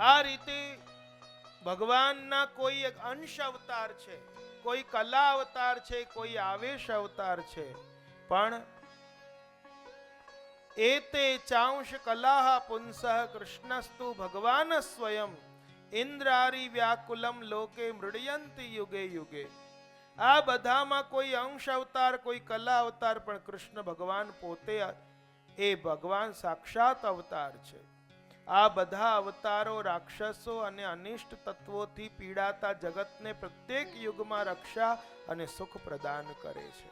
આ રીતે ભગવાનના કોઈ એક અંશ અવતાર છે, કોઈ કલા અવતાર છે, કોઈ આવેશ અવતાર છે, પણ એતે ચાંશ કલાહ પુંસઃ કૃષ્ણસ્તુ ભગવાન સ્વયં ઇન્દ્રારી વ્યાકુલમ લોકે મૃડયંતી યુગે યુગે. આ બધામાં કોઈ અંશ અવતાર, કોઈ કલા અવતાર, પણ કૃષ્ણ ભગવાન પોતે એ ભગવાન સાક્ષાત અવતાર છે. આ બધા અવતારો રાક્ષસો અને અનિષ્ટ તત્વોથી પીડાતા જગતને પ્રત્યેક યુગમાં રક્ષા અને સુખ પ્રદાન કરે છે.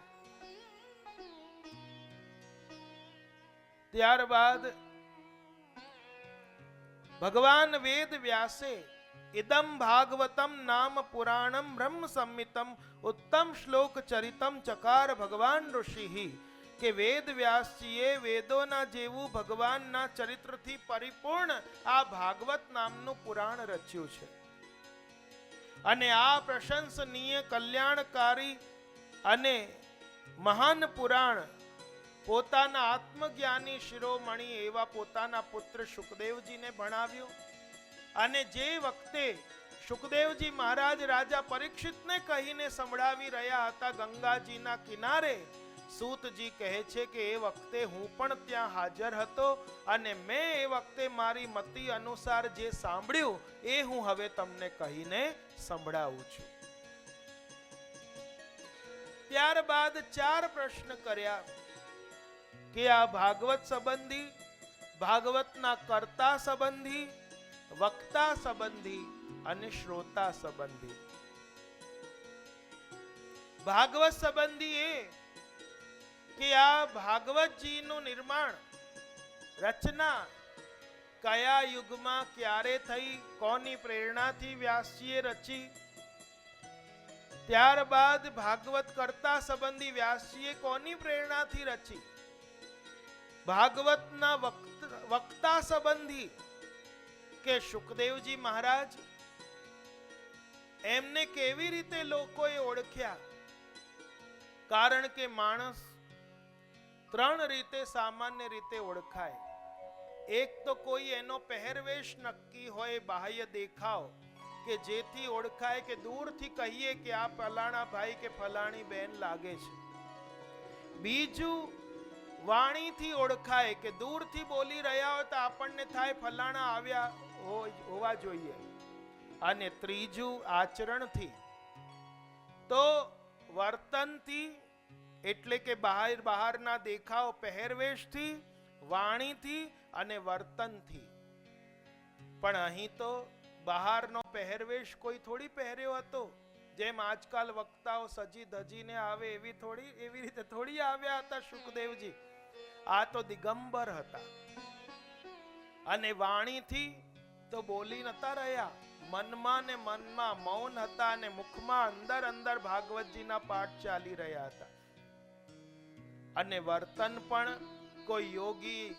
ત્યારબાદ ભગવાન વેદ વ્યાસે ઇદમ ભાગવતમ નામ પુરાણમ બ્રહ્મ સંમિતમ ઉત્તમ શ્લોક ચરિતમ ચકાર ભગવાન ઋષિ, કે વેદ વ્યાસજીએ વેદોના જેવું ભગવાનના ચરિત્રથી પરિપૂર્ણ આ ભાગવત નામનું પુરાણ રચ્યું છે. અને આ પ્રશંસનીય, કલ્યાણકારી અને મહાન પુરાણ પોતાના આત્મજ્ઞાની શિરોમણી એવા પોતાના પુત્ર શુકદેવજીને ભણાવ્યું. અને જે વખતે શુકદેવજી મહારાજ રાજા પરીક્ષિતને કહીને સંભળાવી રહ્યા હતા ગંગાજીના કિનારે, સૂતજી કહે છે કે એ વખતે હું પણ ત્યાં હાજર હતો અને મેં એ વખતે મારી મતિ અનુસાર જે સાંભળ્યું એ હું હવે તમને કહીને સંભળાવું છું. ત્યારબાદ 4 પ્રશ્ન કર્યા કે આ ભાગવત સંબંધી, ભાગવતના કર્તા સંબંધી, વક્તા સંબંધી અને શ્રોતા સંબંધી. ભાગવત સંબંધી એ કે આ ભાગવતજીનું નિર્માણ, રચના કયા યુગમાં ક્યારે થઈ, કોની પ્રેરણાથી વ્યાસજીએ રચી. ત્યારબાદ ભાગવત કર્તા સંબંધી વ્યાસજીએ કોની પ્રેરણાથી રચી. ભાગવતના વક્તા સંબંધી કે શુકદેવજી મહારાજ, એમને કેવી રીતે લોકોએ ઓળખ્યા. કારણ કે માણસ 3 રીતે સામાન્ય રીતે ઓળખાય. એક તો કોઈ એનો પહેરવેશ નક્કી હોય, બાહ્ય દેખાવ, કે જેથી ઓળખાય, કે દૂરથી કહીએ કે આ ફલાણા ભાઈ કે ફલાણી બહેન લાગે છે. બીજું વાણીથી ઓળખાય, કે દૂરથી બોલી રહ્યા હોય તો આપણને થાય ફલાણા આવ્યા હોવા જોઈએ. અને ત્રીજું આચરણથી, તો વર્તનથી, એટલે કે બહારના દેખાવ, પહેરવેશથી, વાણીથી અને વર્તનથી. પણ અહીં તો બહારનો પહેરવેશ કોઈ થોડી પહેર્યો હતો. જેમ આજકાલ વક્તાઓ સજી ધજીને આવે એવી રીતે થોડી આવ્યા હતા શુકદેવજી. આ તો દિગંબર હતા. અને વાણીથી તો બોલી નતા રહ્યા, મનમાં ને મનમાં મૌન હતા અને મુખમાં અંદર ભાગવતજીના પાઠ ચાલી રહ્યા હતા. અને વર્તન પણ કોઈ યોગી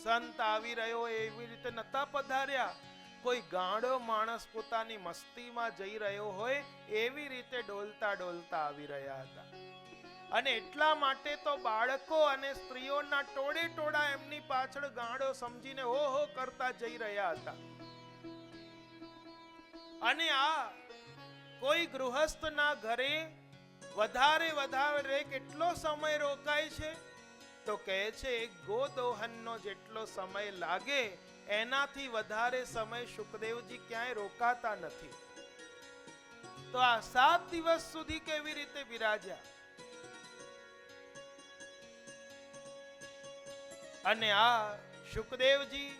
સંત આવી રહ્યો એવી રીતે નતા પધાર્યા. કોઈ ગાંડો માણસ પોતાની મસ્તીમાં જઈ રહ્યો હોય એવી રીતે ડોલતા ડોલતા આવી રહ્યા હતા. અને એટલા માટે તો બાળકો અને સ્ત્રીઓના ટોળે ટોળા એમની પાછળ ગાંડો સમજીને હો કરતા જઈ રહ્યા હતા. અને આ કોઈ ગૃહસ્થના ઘરે વધારે કેટલો સમય રોકાય છે, તો કહે છે એક ગોદોહનનો જેટલો સમય લાગે એનાથી વધારે સમય શુકદેવજી ક્યાંય રોકાતા નથી. તો આ 7 દિવસ સુધી કેવી રીતે બિરાજ્યા. અને આ શુકદેવજી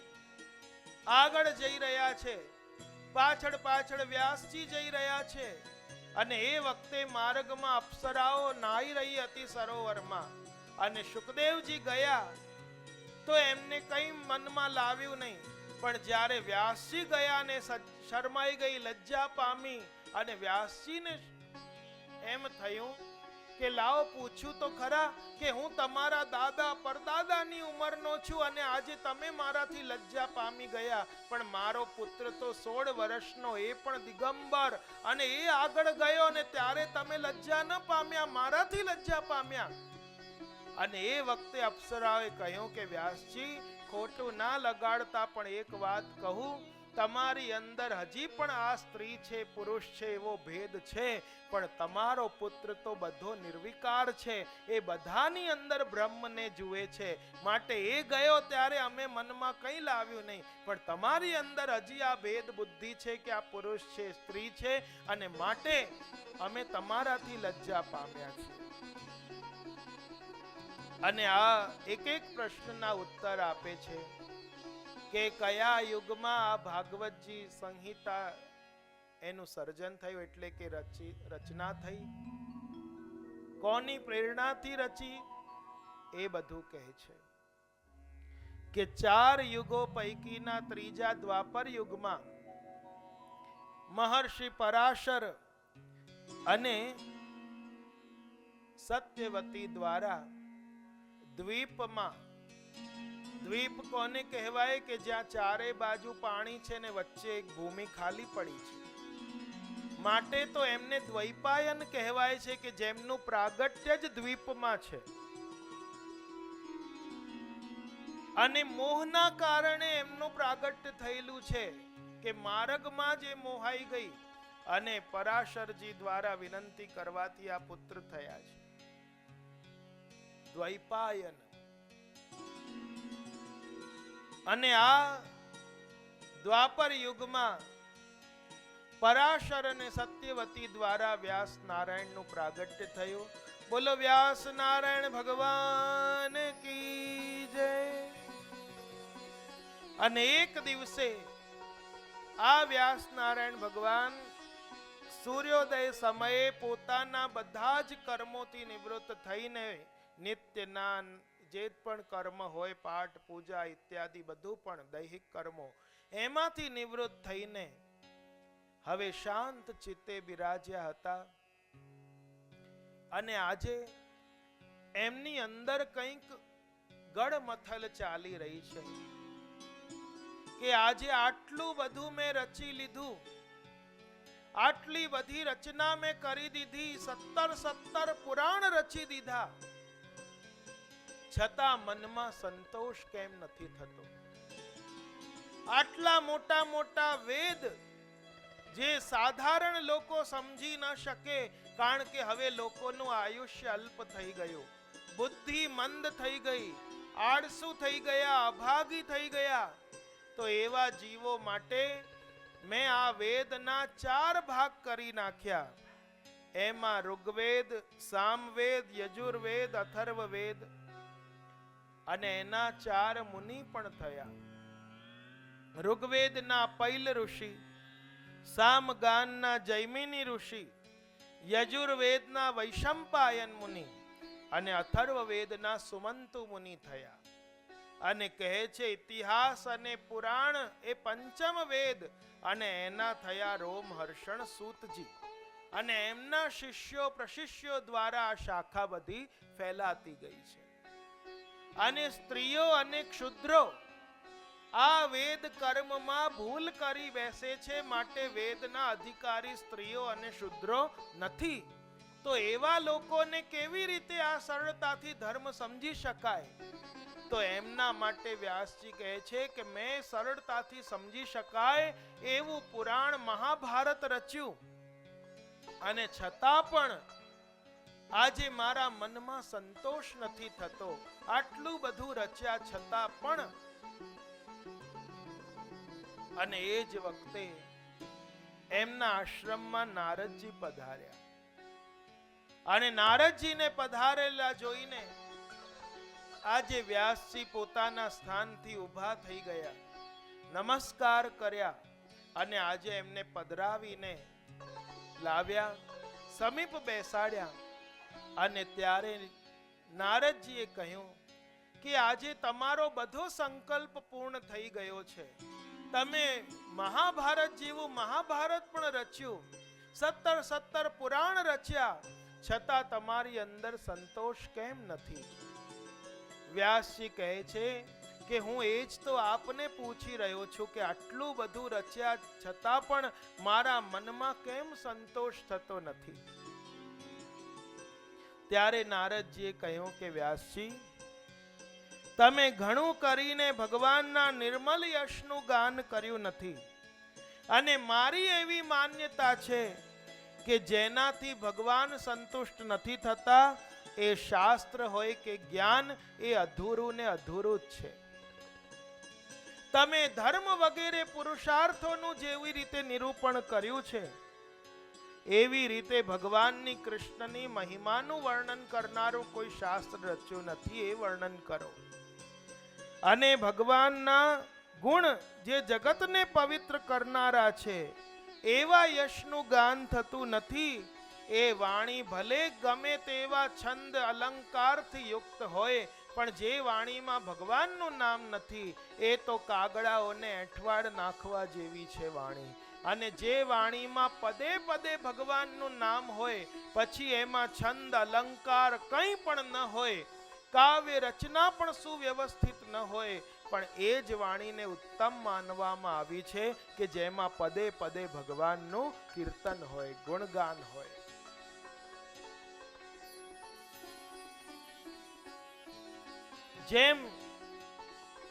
આગળ જઈ રહ્યા છે, પાછળ વ્યાસજી જઈ રહ્યા છે. અને એ વખતે માર્ગમાં અપ્સરાઓ નાહી રહી હતી સરોવરમાં. અને શુકદેવજી ગયા તો એમને કંઈ મનમાં લાવ્યું નહીં. પણ જ્યારે વ્યાસજી ગયા ને શરમાઈ ગઈ, લજ્જા પામી, અને વ્યાસજીને એમ થયું કે લાવો પૂછું તો ખરા કે હું તમારા દાદા પરદાદાની ઉંમરનો છું અને આજે તમે મારાથી લજ્જા પામી ગયા, પણ મારો પુત્ર તો 16 વર્ષનો, એ પણ દિગંબર, અને એ આગળ ગયો ને ત્યારે તમે લજ્જા ન પામ્યા, મારાથી લજ્જા પામ્યા. અને એ વખતે અપ્સરાએ કહ્યું કે વ્યાસજી ખોટું ના લગાડતા, પણ એક વાત કહું તમારી અંદર હજી પણ આ સ્ત્રી છે પુરુષ છે એવો ભેદ છે, પણ તમારો પુત્ર તો બધો નિર્વિકાર છે, એ બધાની અંદર બ્રહ્મને જુએ છે. માટે એ ગયો ત્યારે અમે મનમાં કંઈ લાવ્યું નહીં, પણ તમારી અંદર હજી આ ભેદ બુદ્ધિ છે કે આ પુરુષ છે સ્ત્રી છે, અને માટે અમે તમારાથી લજ્જા પામ્યા છીએ. અને આ એક એક પ્રશ્નના ઉત્તર આપે છે કે કયા યુગમાં આ ભાગવતજી સંહિતા એનું સર્જન થયું, એટલે કે રચના થઈ, કોની પ્રેરણાથી રચી, એ બધું કહે છે કે 4 યુગો પૈકીના ત્રીજા દ્વાપર યુગમાં મહર્ષિ પરાશર અને સત્યવતી દ્વારા દ્વીપમાં, દ્વીપ કોને કહેવાય કે જ્યાં ચારે બાજુ પાણી છે ને વચ્ચે એક ભૂમિ ખાલી પડી છે, માટે તો એમને દ્વૈપાયન કહેવાય છે કે જેમનું પ્રાગટ્ય જ દ્વીપમાં છે. અને મોહના કારણે એમનું પ્રાગટ્ય થયેલું છે કે માર્ગમાં જે મોહાઈ ગઈ અને પરાશરજી દ્વારા વિનંતી કરવાથી આ પુત્ર થયા છે. દ્વૈપાયન. અને આ દ્વાપર યુગમાં પરાશર અને સત્યવતી દ્વારા વ્યાસ નારાયણનું પ્રાગટ્ય થયું. બોલો વ્યાસ નારાયણ ભગવાન કી જય. અને એક દિવસે આ વ્યાસ નારાયણ ભગવાન સૂર્યોદય સમયે પોતાના બધા જ કર્મોથી નિવૃત્ત થઈને, નિત્યના જે પણ કર્મ હોય, પાઠ પૂજા ઇત્યાદિ બધું પણ દૈહિક કર્મો, એમાંથી નિવૃત્ત થઈને હવે શાંત ચિત્તે બિરાજ્યા હતા. અને આજે એમની અંદર કંઈક ગડમથલ ચાલી રહી છે કે આજે આટલું બધું મેં રચી લીધું, આટલી બધી રચના મેં કરી દીધી, 17 પુરાણ રચી દીધા, છતાં મનમાં સંતોષ કેમ નથી થતો? આટલા મોટા મોટા વેદ જે સાધારણ લોકો સમજી ન શકે, કારણ કે હવે લોકોનું આયુષ્ય અલ્પ થઈ ગયું, બુદ્ધિ મંદ થઈ ગઈ, આળસુ થઈ ગયા, અભાગી થઈ ગયા. તો એવા જીવો માટે મેં આ વેદના 4 ભાગ કરી નાખ્યા. એમાં ઋગ્વેદ, સામવેદ, યજુર્વેદ, અથર્વવેદ, અને એના 4 મુનિ પણ થયા. ઋગ્વેદના પૈલ ઋષિ, સામગાનના જૈમિની ઋષિ, યજુર્વેદના વૈશંપાયન મુનિ અને અથર્વવેદના સુમંતુ મુનિ થયા. અને કહે છે ઇતિહાસ અને પુરાણ એ પંચમ વેદ, અને એના થયા રોમહર્ષણ સૂતજી, અને એમના શિષ્યો પ્રશિષ્યો દ્વારા આ શાખા બધી ફેલાતી ગઈ છે. અને સ્ત્રીઓ અને ક્ષુદ્રો આ વેદ કર્મમાં ભૂલ કરી બેસે છે, માટે વેદના અધિકારી સ્ત્રીઓ અને શૂદ્રો નથી. તો એવા લોકોને કેવી રીતે આ સરળતાથી ધર્મ સમજી શકાય? તો એમના માટે વ્યાસજી કહે છે કે મેં સરળતાથી સમજી શકાય એવું પુરાણ મહાભારત રચ્યું, અને છતાં પણ આજે મારા મનમાં સંતોષ નથી થતો. આટલું બધું રચ્યા છતાં પણ. અને એ જ વખતે એમના આશ્રમમાં નારદજી પધાર્યા, અને નારદજીને પધારેલા જોઈને આજે વ્યાસજી પોતાના સ્થાનથી ઊભા થઈ ગયા, નમસ્કાર કર્યા, અને આજે એમને પધરાવીને લાવ્યા, સમીપ બેસાડ્યા. અને ત્યારે નારદજીએ કહ્યું કે આજે તમારો બધો સંકલ્પ પૂર્ણ થઈ ગયો છે. તમે મહાભારત જેવું મહાભારત પણ રચ્યું, 17 પુરાણ રચ્યા, છતાં તમારી અંદર સંતોષ કેમ નથી? વ્યાસજી કહે છે કે હું એ જ તો આપને પૂછી રહ્યો છું કે આટલું બધું રચ્યા છતાં પણ મારા મનમાં કેમ સંતોષ થતો નથી? ત્યારે નારદજીએ કહ્યું કે વ્યાસજી, તમે ઘણું કરીને ભગવાનના નિર્મલ યશનું ગાન કર્યું નથી. અને મારી એવી માન્યતા છે કે જેનાથી ભગવાન સંતુષ્ટ નથી થતા એ શાસ્ત્ર હોય કે જ્ઞાન એ અધૂરું ને અધૂરું જ છે. તમે ધર્મ વગેરે પુરુષાર્થોનું જેવી રીતે નિરૂપણ કર્યું છે એવી રીતે ભગવાનની કૃષ્ણની મહિમાનું વર્ણન કરનારું કોઈ શાસ્ત્ર રચ્યું નથી, એ વર્ણન કરો. અને ભગવાનના ગુણ જે જગતને પવિત્ર કરનારા છે એવા યશનું ગાન થતું નથી. એ વાણી ભલે ગમે તેવા છંદ અલંકારથી યુક્ત હોય, પણ જે વાણીમાં ભગવાનનું નામ નથી એ તો કાગડાઓને એઠવાડ નાખવા જેવી છે વાણી. અને જે વાણીમાં પદે પદે ભગવાનનું નામ હોય, પછી એમાં છંદ અલંકાર કંઈ પણ ન હોય, કાવ્ય રચના પણ સુવ્યવસ્થિત ન હોય, પણ એ જ વાણીને ઉત્તમ માનવામાં આવી છે કે જેમાં પદે પદે ભગવાનનું કીર્તન હોય, ગુણગાન હોય. જેમ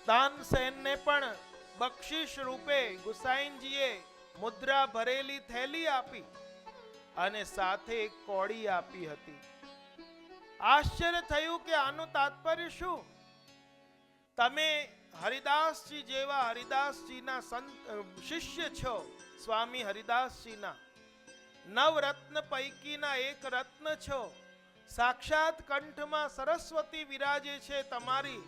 તાનસેનને પણ બક્ષિસ રૂપે ગુસાઈનજીએ મુદ્રા ભરેલી થેલી આપી અને સાથે એક કોડી આપી હતી. આશ્ચર્ય થયું કે આનું તાત્પર્ય શું? તમે હરિદાસજી જેવા હરિદાસજીના શિષ્ય છો, સ્વામી હરિદાસજીના નવરત્ન પૈકીના એક રત્ન છો. સાક્ષાત કંઠમાં સરસ્વતી વિરાજે છે તમારી,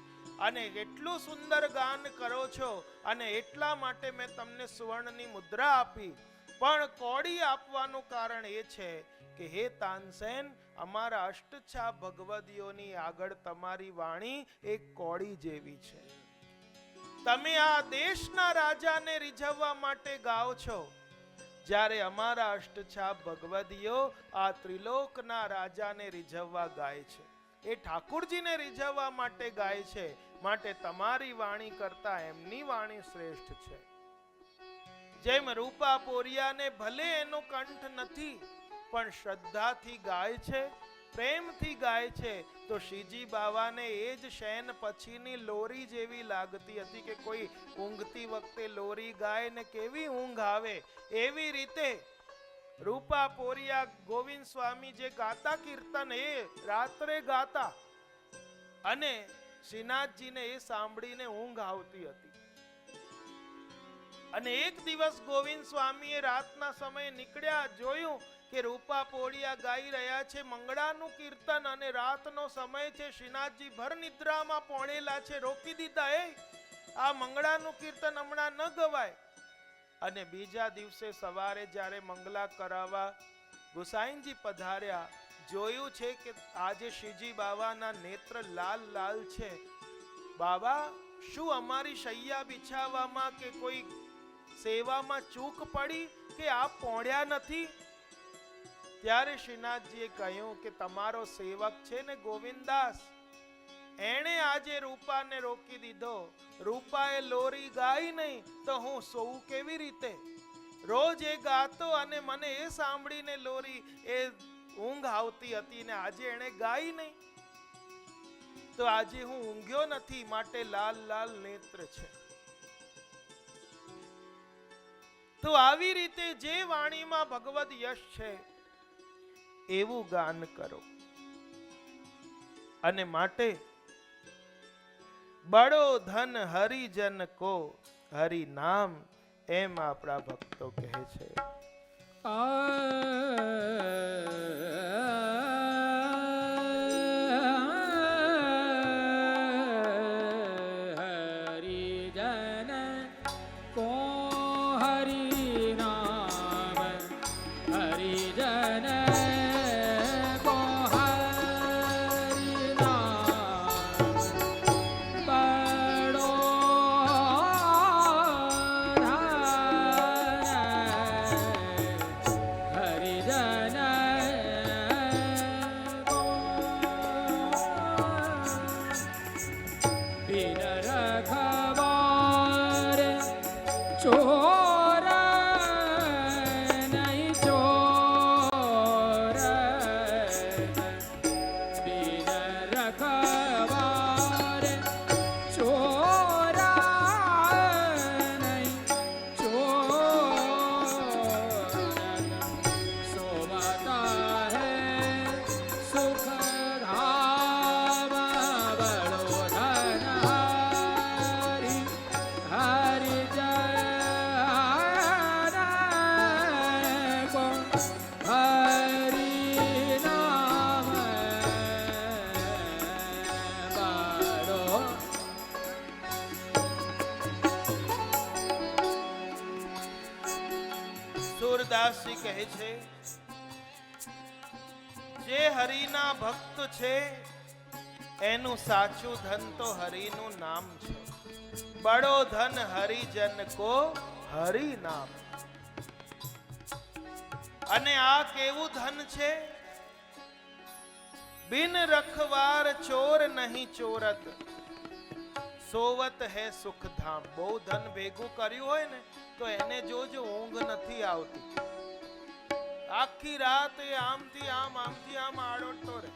અને એટલું સુંદર ગાન કરો છો, અને એટલા માટે મેં તમને સુવર્ણની મુદ્રા આપી. પણ કોડી આપવાનું કારણ એ છે કે હે તાનસેન, અમારા અષ્ટછા ભગવદીઓની આગળ તમારી વાણી એક કોડી જેવી છે. તમે આ દેશના રાજાને રીઝવવા માટે ગાઓ છો, જ્યારે અમારા અષ્ટછા ભગવદીઓ આ ત્રિલોકના રાજાને રીઝવવા ગાય છે, એ ઠાકુરજીને રીઝવવા માટે ગાય છે. માટે તમારી વાણી કરતા એમની વાણી શ્રેષ્ઠ છે. જેમ રૂપા પોરિયાને ભલે એનો કંઠ નથી, પણ શ્રદ્ધાથી ગાય છે, પ્રેમથી ગાય છે, તો શ્રીજી બાવાને એ જ શયન પછીની લોરી જેવી લાગતી હતી કે કોઈ ઊંઘતી વખતે લોરી ગાય ને કેવી ઊંઘ આવે, એવી રીતે રૂપા પોરિયા ગોવિંદ સ્વામી જે ગાતા કીર્તન એ રાત્રે ગાતા, અને શ્રીનાથજીને એ સાંભળીને ઊંઘ આવતી હતી. અને એક દિવસ ગોવિંદ સ્વામીએ રાતના સમયે નીકળ્યા, જોયું કે રૂપા પોળિયા ગાઈ રહ્યા છે મંગળાનું કીર્તન, અને રાતનો સમય છે, શ્રીનાથજી ભર નિદ્રામાં પોણેલા છે. રોકી દીધા, એ આ મંગળાનું કીર્તન હમણાં ન ગવાય. અને બીજા દિવસે સવારે જ્યારે મંગલા કરાવવા ગુસાઈનજી પધાર્યા, જોયું છે કે આજે શ્રીજી બાવાના નેત્ર લાલ લાલ છે. બાબા, શું અમારી શૈયા બિછાવવામાં કે કોઈ સેવામાં ચૂક પડી કે આપ પોણ્યા નથી? ત્યારે શ્રીનાથજીએ કહ્યું કે તમારો સેવક છે ને ગોવિંદાસ, એણે આજે રૂપાને રોકી દીધો. રૂપાએ લોરી ગાઈ નહીં તો હું સોઉં કેવી રીતે? રોજ એ ગાતો અને મને એ સાંભળીને લોરી એ ઊંઘ આવતી હતી, ને આજે એણે ગાઈ નહીં તો આજે હું ઊંઘ્યો નથી, માટે લાલ લાલ નેત્ર છે. તો આવી રીતે જે વાણીમાં ભગવદ યશ છે એવું ગાન કરો. અને માટે બડો ધન હરિજન કો હરિ નામ, એમ આપણા ભક્તો કહે છે. સૂરદાસજી કહે છે, જે હરિના ભક્ત છે એનું સાચું ધન તો હરિનું નામ છે. બડો ધન હરિજન કો હરિ નામ. અને આ કેવું ધન છે? બિન રખવાર ચોર નહીં ચોરત, સોવત હે સુખધામ. બહુ ધન ભેગું કર્યું હોય ને તો એને જોજો ઊંઘ નથી આવતી. આખી રાત એ આમથી આમ આમથી આમ આડોટતો રહે,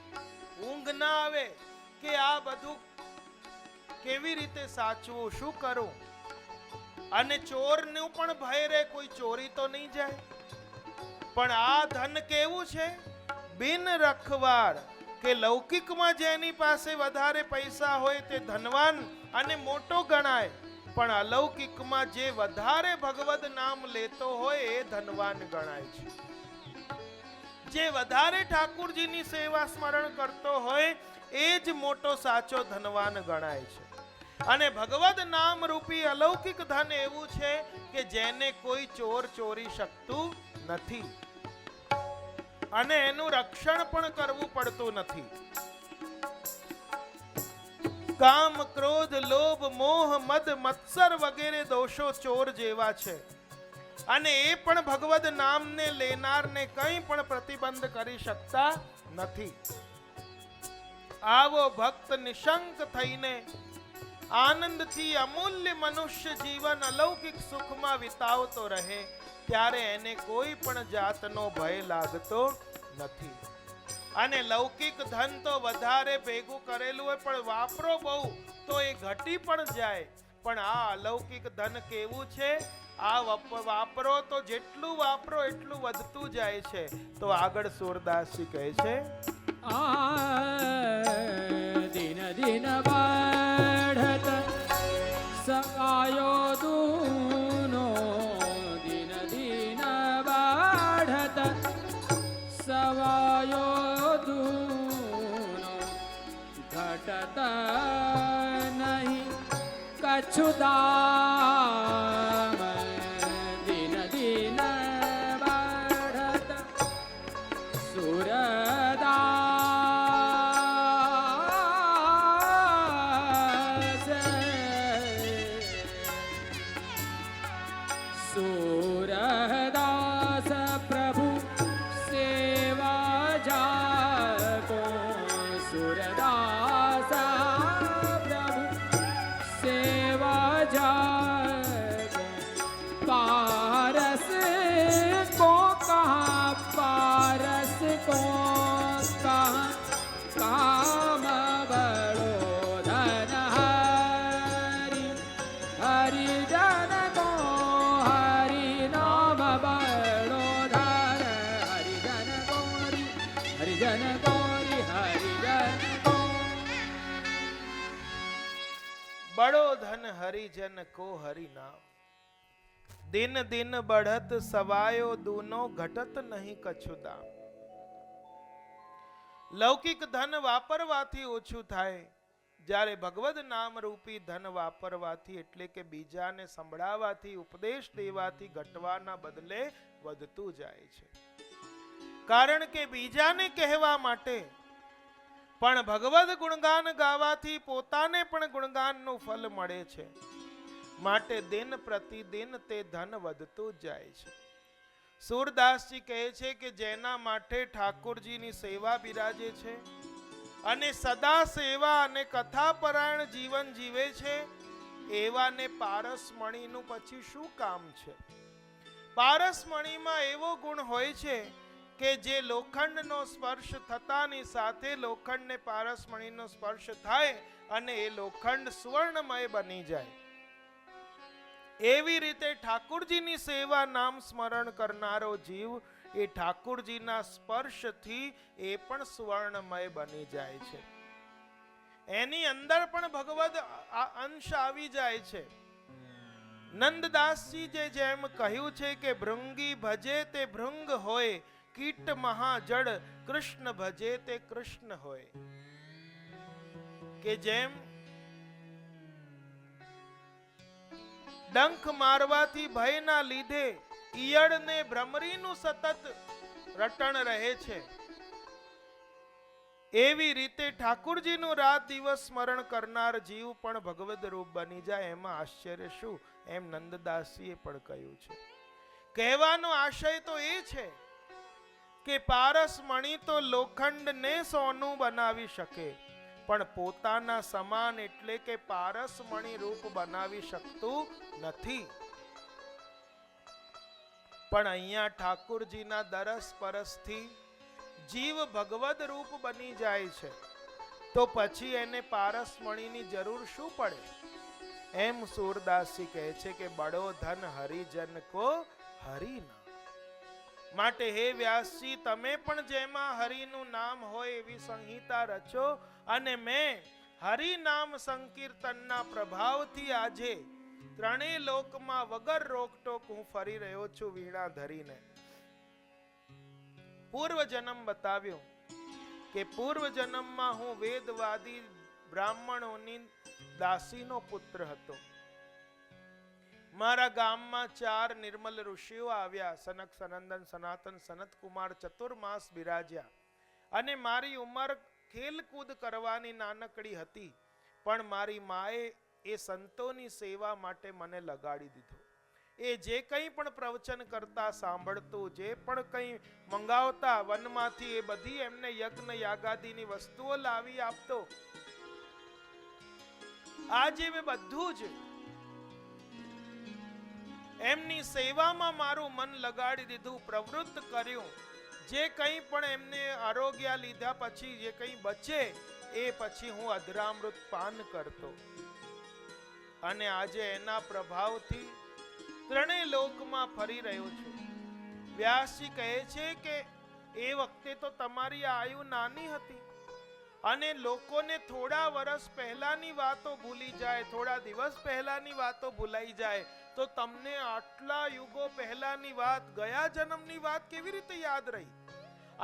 ઊંઘ ના આવે કે આ બધું કેવી રીતે સાચવું, શું કરું. અને ચોરનું પણ ભય રહે, કોઈ ચોરી તો નહીં જાય. પણ આ ધન કેવું છે? બિન રખવાર, કે લૌકિકમાં જેની પાસે વધારે પૈસા હોય તે ધનવાન અને મોટો ગણાય, પણ અલૌકિકમાં જે વધારે ભગવદ નામ લેતો હોય એ ધનવાન ગણાય છે. જે વધારે ઠાકુરજીની સેવા સ્મરણ કરતો હોય એ જ મોટો સાચો ધનવાન ગણાય છે. અને ભગવદ નામ રૂપી અલૌકિક ધન એવું છે કે જેને કોઈ ચોર ચોરી શકતું નથી અને એનું રક્ષણ પણ કરવું પડતું નથી. કામ, ક્રોધ, લોભ, મોહ, મદ, મત્સર વગેરે દોષો ચોર જેવા છે અને એ પણ ભગવદ નામને લેનારને કંઈ પણ પ્રતિબંધ કરી શકતા નથી. આવો ભક્ત નિશંક થઈને આનંદથી અમૂલ્ય મનુષ્ય જીવન અલૌકિક સુખમાં વિતાવતો રહે ત્યારે એને કોઈ પણ જાતનો ભય લાગતો નથી. અને લૌકિક ધન તો વધારે ભેગું કરેલું હોય પણ વાપરો બહુ તો એ ઘટી પણ જાય. પણ આ અલૌકિક ધન કેવું છે? આ વાપરો તો જેટલું વાપરો એટલું વધતું જાય છે. તો આગળ સૂરદાસજી કહે છે, દિન દિન बढ़त सकायो दूनो, दिन दिन बढ़त सवायो दूनो, घटत नहीं कछु दाम. दिन दिन बढ़त सूरदास प्रभु सेवा जाको, सूरदास प्रभु सेवा जाको. पारस को कहाँ, पारस को कहाँ, काम बड़ो धन हरि, हरिजन को हरि नाम बड़ो धन, हरिजन गौरी, हरिजन गौरी, हरिजन को. बड़ो धन हरिजन को हरि नाम. दिन दिन बढ़त सवायो दूनो, घटत नहीं कछु दाम. લૌકિક ધન વાપરવાથી ઓછું થાય, જ્યારે ભગવદ નામ રૂપી ધન વાપરવાથી એટલે કે બીજાને સંભળાવાથી, ઉપદેશ દેવાથી ઘટવાના બદલે વધતું જાય છે. કારણ કે બીજાને કહેવા માટે પણ ભગવદ ગુણગાન ગાવાથી પોતાને પણ ગુણગાનનું ફલ મળે છે. માટે દિન પ્રતિદિન તે ધન વધતું જાય છે. સૂરદાસજી કહે છે કે જેના માટે ઠાકોરજીની સેવા બિરાજે છે અને સદા સેવા અને કથાપરાયણ જીવન જીવે છે એવાને પારસમણીનું પછી શું કામ છે? પારસમણીમાં એવો ગુણ હોય છે કે જે લોખંડનો સ્પર્શ થતાની સાથે લોખંડને પારસમણીનો સ્પર્શ થાય અને એ લોખંડ સુવર્ણમય બની જાય. એવી રીતે ઠાકુરજીની સેવા નામ સ્મરણ કરનારો જીવ એ ઠાકુરજીના સ્પર્શથી એ પણ સુવર્ણમય બની જાય છે. એની અંદર પણ ભગવદ અંશ આવી જાય છે. નંદદાસજી જેમ કહ્યું છે કે ભૃંગી ભજે તે ભૃંગ હોય, કીટ મહાજડ કૃષ્ણ ભજે તે કૃષ્ણ હોય. કે જેમ ડંખ મારવાથી ભયના લીધે ઈયળ ને ભ્રમરીનું સતત રટણ રહે છે, એવી રીતે ઠાકુરજીનું રાત દિવસ સ્મરણ કરનાર જીવ પણ ભગવદ રૂપ બની જાય એમાં આશ્ચર્ય શું, એમ નંદદાસીએ પણ કહ્યું છે. કહેવાનો આશય તો એ છે કે પારસમણી તો લોખંડને સોનું બનાવી શકે, પણ પોતાના સમાન એટલે કે પારસમણી રૂપ બનાવી શકતું નથી. પણ અહીંયા ઠાકુરજીના દરસ પરસથી જીવ ભગવદ રૂપ બની જાય છે, તો પછી એને પારસમણીની જરૂર શું પડે? એમ સૂરદાસજી કહે છે કે બડો ધન હરિજન કો હરિના. માટે હે વ્યાસજી, તમે પણ જેમાં હરિનું નામ હોય એવી સંહિતા રચો, અને મેં હરિનામ સંકીર્તનના પ્રભાવથી આજે ત્રણેય લોકમાં વગર રોકટોક હું ફરી રહ્યો છું વીણા ધરીને. પૂર્વ જન્મ બતાવ્યો કે પૂર્વ જન્મમાં હું વેદવાદી બ્રાહ્મણોની દાસીનો પુત્ર હતો. મારા ગામમાં 4 નિર્મલ ઋષિઓ આવ્યા. સનક, સનંદન, સનાતન, સનત કુમાર ચતુર્માસ બિરાજ્યા, અને મારી ઉંમર ખેલકૂદ કરવાની નાનકડી હતી, પણ મારી માએ એ સંતોની સેવા માટે મને લગાડી દીધો. એ જે કંઈ પણ પ્રવચન કરતા સાંભળતું, જે પણ કંઈ મંગાવતા વનમાંથી, એ બધી એમને યજ્ઞ યાગાદિની વસ્તુઓ લાવી આપતો. આજે મેં બધું જ એમની સેવામાં મારું મન લગાડી દીધું, પ્રવૃત્ત કર્યું. જે કંઈ પણ એમને આરોગ્ય લીધા પછી જે કંઈ બચે એ પછી હું અધરામૃત પાન કરતો. અને આજે એના પ્રભાવથી ત્રણેય લોકમાં ફરી રહ્યો છું. વ્યાસજી કહે છે કે એ વખતે તો તમારી આયુ નાની હતી, અને લોકોને થોડા વર્ષ પહેલાની વાતો ભૂલી જાય, થોડા દિવસ પહેલાની વાતો ભૂલાઈ જાય, તો તમને આટલા યુગો પહેલાની વાત, ગયા જન્મની વાત કેવી રીતે યાદ રહી?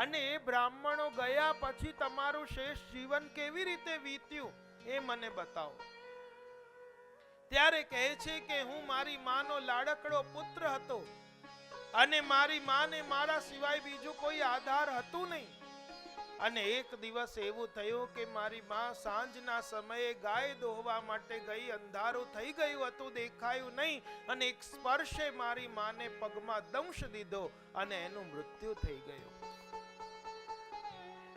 અને એ બ્રાહ્મણો ગયા પછી તમારું શેષ જીવન કેવી રીતે વીત્યું એ મને બતાવો. ત્યારે કહે છે કે હું મારી માનો લાડકડો પુત્ર હતો, અને મારી માને મારા સિવાય બીજું કોઈ આધાર હતું નહીં. અને એક દિવસ એવું થયું કે મારી માં સાંજના સમયે ગાય દોહવા માટે ગઈ, અંધારું થઈ ગયું હતું, દેખાયું નહીં, અને એક સ્પર્શે મારી માને પગમાં દંશ દીધો અને એનું મૃત્યુ થઈ ગયું.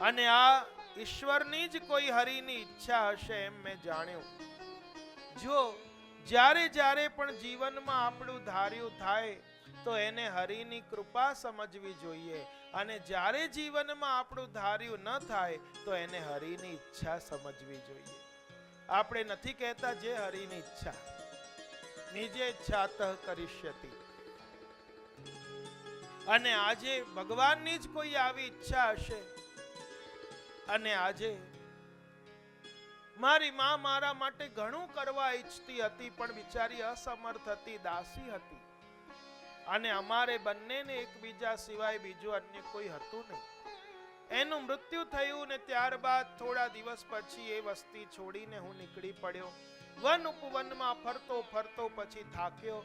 અને આ ઈશ્વરની જ કોઈ હરિની ઈચ્છા હશે એમ મેં જાણ્યું. જો જ્યારે જ્યારે પણ જીવનમાં આપણું ધાર્યું થાય તો એને હરિની કૃપા સમજવી જોઈએ, અને જ્યારે જીવનમાં આપણું ધાર્યું ન થાય તો એને હરિની ઈચ્છા સમજવી જોઈએ. આપણે નથી કહેતા જે હરિની ઈચ્છા, નિજે ઈચ્છાતઃ કરિષ્યતિ. અને આજે ભગવાનની જ કોઈ આવી ઈચ્છા હશે. અને આજે મારી માં મારા માટે ઘણું કરવા ઈચ્છતી હતી, પણ બિચારી અસમર્થ હતી, દાસી હતી. અને અમારે બંનેને એકબીજા સિવાય બીજું અન્ય કોઈ હતું નહીં. એનું મૃત્યુ થયું, ને ત્યારબાદ થોડા દિવસ પછી એ વસ્તી છોડીને હું નીકળી પડ્યો. વન ઉપવનમાં ફરતો ફરતો પછી થાક્યો,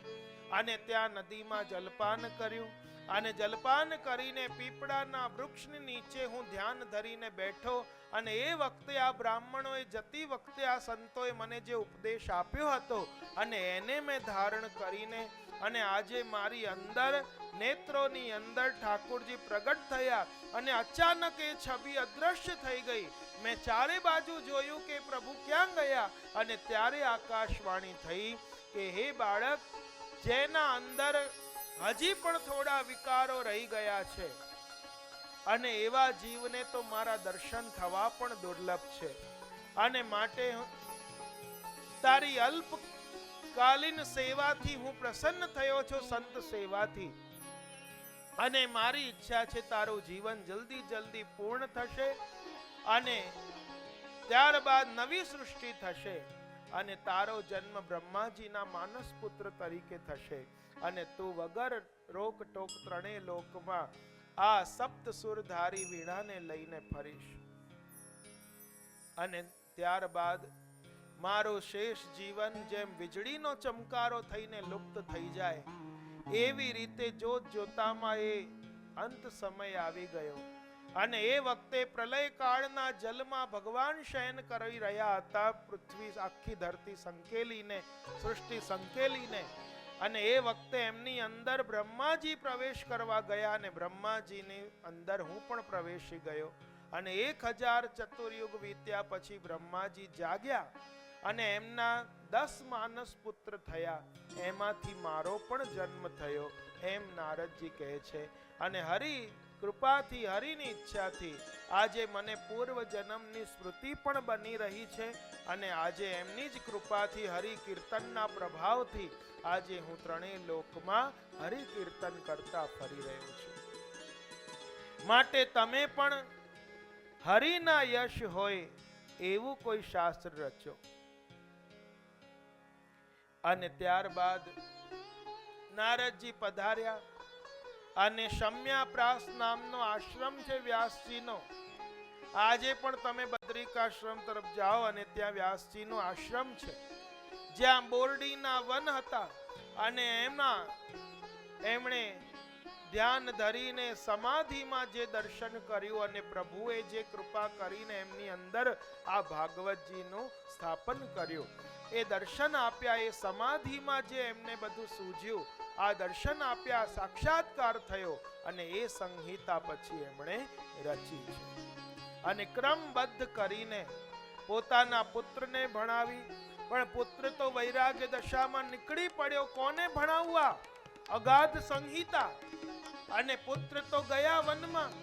અને ત્યાં નદીમાં જલપાન કર્યું. અને જલપાન કરીને પીપળાના વૃક્ષની નીચે હું ધ્યાન ધરીને બેઠો. અને એ વખતે આ બ્રાહ્મણોએ જતી વખતે આ સંતોએ મને જે ઉપદેશ આપ્યો હતો, અને એને મેં ધારણ કરીને, અને આજે મારી અંદર નેત્રોની અંદર ઠાકોરજી પ્રગટ થયા, અને અચાનક એ છબી અદ્રશ્ય થઈ ગઈ. મેં ચારે બાજુ જોયું કે પ્રભુ ક્યાં ગયા, અને ત્યારે આકાશવાણી થઈ કે હે બાળક, જેના અંદર હજી પણ થોડા વિકારો રહી ગયા છે, અને એવા જીવને તો મારા દર્શન થવા પણ દુર્લભ છે. અને માટે તારી અલ્પકાલીન સેવાથી હું પ્રસન્ન થયો છું, સંત સેવાથી. અને મારી ઈચ્છા છે તારું જીવન જલ્દી જલ્દી પૂર્ણ થશે, અને ત્યારબાદ નવી સૃષ્ટિ થશે, અને તારો જન્મ બ્રહ્માજીના માનસ પુત્ર તરીકે થશે, અને તું વગર રોક ટોક ત્રણેય લોકમાં આ સપ્ત સુરધારી વીણાને લઈને ફરીશ. અને ત્યારબાદ મારું શેષ જીવન જેમ વીજળીનો ચમકારો થઈને લુપ્ત થઈ જાય, એવી રીતે જોત જોતામાં એ અંત સમય આવી ગયો અને એ વખતે પ્રલય કાળના જલમાં ભગવાન શયન કરી રહ્યા હતા. પૃથ્વી આખી ધરતી સંકેલીને, સૃષ્ટિ સંકેલીને, અને એ વખતે એમની અંદર બ્રહ્માજી પ્રવેશ કરવા ગયા અને બ્રહ્માજીની અંદર હું પણ પ્રવેશી ગયો અને 1000 ચતુર્યુગ વીત્યા પછી બ્રહ્માજી જાગ્યા અને એમના 10 માનસ પુત્ર થયા, એમાંથી મારો પણ જન્મ થયો એમ નારદજી કહે છે. અને હરિ કૃપાથી, હરિની ઈચ્છાથી આજે મને પૂર્વ જન્મની સ્મૃતિ પણ બની રહી છે અને આજે એમની જ કૃપાથી હરિ કીર્તનના પ્રભાવથી આજે હું ત્રણેય લોકમાં હરિ કીર્તન કરતા ફરી રહ્યો છું. માટે તમે પણ હરિના યશ હોય એવું કોઈ શાસ્ત્ર રચો. અને ત્યારબાદ નારદજી પધાર્યા અને શમ્યાપ્રાસ નામનો આશ્રમ છે વ્યાસજીનો. આજે પણ તમે બદ્રિકાશ્રમ તરફ જાઓ અને ત્યાં વ્યાસજીનો આશ્રમ છે, જ્યાં બોરડીના વન હતા અને એમણે ધ્યાન ધરીને સમાધિમાં જે દર્શન કર્યું અને પ્રભુએ જે કૃપા કરીને એમની અંદર આ ભાગવતજીનું સ્થાપન કર્યું, એ દર્શન આપ્યા, એ સમાધિમાં જે એમને બધું સૂઝ્યું, આ દર્શન આપ્યા, સાક્ષાત્કાર થયો અને એ સંહિતા પછી એમણે રચી છે. અને ક્રમબદ્ધ કરીને પોતાના પુત્રને ભણાવી, પણ પુત્ર તો વૈરાગ્ય દશામાં નીકળી પડ્યો, કોને ભણાવવા? અગાધ સંહિતા. અને પુત્ર તો ગયા વનમાં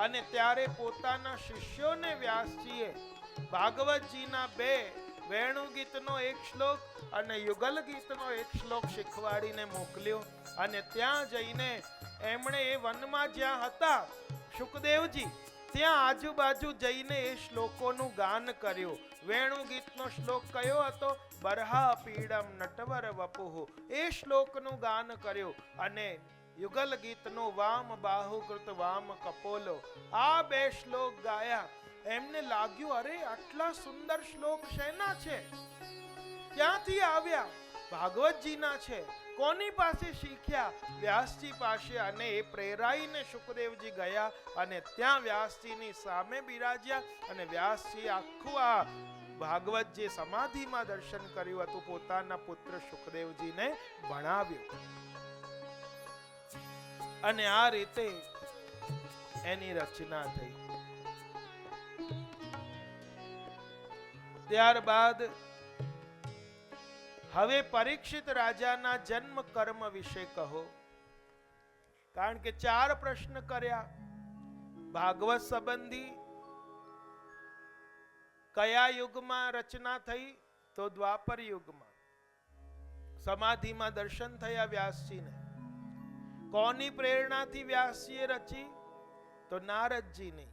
અને ત્યારે પોતાના શિષ્યોને વ્યાસજીએ ભાગવતજીના 2 વેણુ ગીતનો 1 શ્લોક અને યુગલ ગીતનો 1 શ્લોક શીખવાડીને મોકલ્યો. અને ત્યાં જઈને એમણે એ વનમાં જ્યાં હતા શુકદેવજી, ત્યાં આજુબાજુ જઈને એ શ્લોકોનું ગાન કર્યું. વેણુ ગીતનો શ્લોક કયો હતો? બરહા પીડમ નટવર વપુહુ, એ શ્લોકનું ગાન કર્યું. અને યુગલ ગીતનો વામ બાહુ કૃત વામ કપોલો, આ 2 શ્લોક ગાયા. એમને લાગ્યું, અરે આટલા સુંદર શ્લોક શેના છે, ક્યાંથી આવ્યા? ભાગવતજીના છે. કોની પાસે શીખ્યા? વ્યાસજી પાસે. અને એ પ્રેરાઈને શુકદેવજી ગયા અને ત્યાં વ્યાસજીની સામે બિરાજ્યા અને વ્યાસજી આખું આ ભાગવત જે સમાધિમાં દર્શન કર્યું હતું પોતાના પુત્ર શુકદેવજીને ભણાવ્યું. અને આ રીતે એની રચના થઈ. ત્યારબાદ હવે પરીક્ષિત રાજાના જન્મ કર્મ વિશે કહો. કારણ કે 4 પ્રશ્ન કર્યા. ભાગવત સંબંધી કયા યુગમાં રચના થઈ? તો દ્વાપર યુગમાં. સમાધિમાં દર્શન થયા વ્યાસજીને. કોની પ્રેરણાથી વ્યાસજીએ રચી? તો નારદજીની.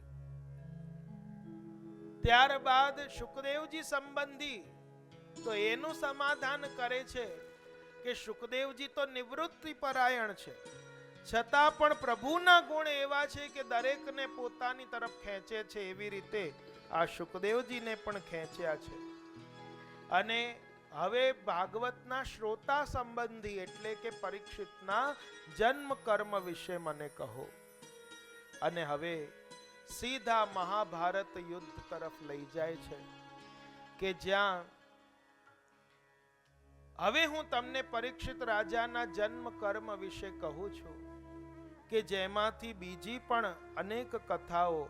ત્યારબાદ શુકદેવજી સંબંધી તો એનું સમાધાન કરે છે કે શુકદેવજી તો નિવૃત્તિ પરાયણ છે, છતાં પણ પ્રભુના ગુણ એવા છે કે દરેકને પોતાની તરફ ખેંચે છે. એવી રીતે આ શુકદેવજીને પણ ખેંચ્યા છે. અને હવે ભાગવતના શ્રોતા સંબંધી એટલે કે પરીક્ષિતના જન્મ કર્મ વિશે મને કહો. અને હવે સીધા મહાભારત યુદ્ધ તરફ લઈ જાય છે કે જ્યાં હવે હું તમને પરીક્ષિત રાજાના જન્મ કર્મ વિશે કહું છું કે જેમાંથી બીજી પણ અનેક કથાઓ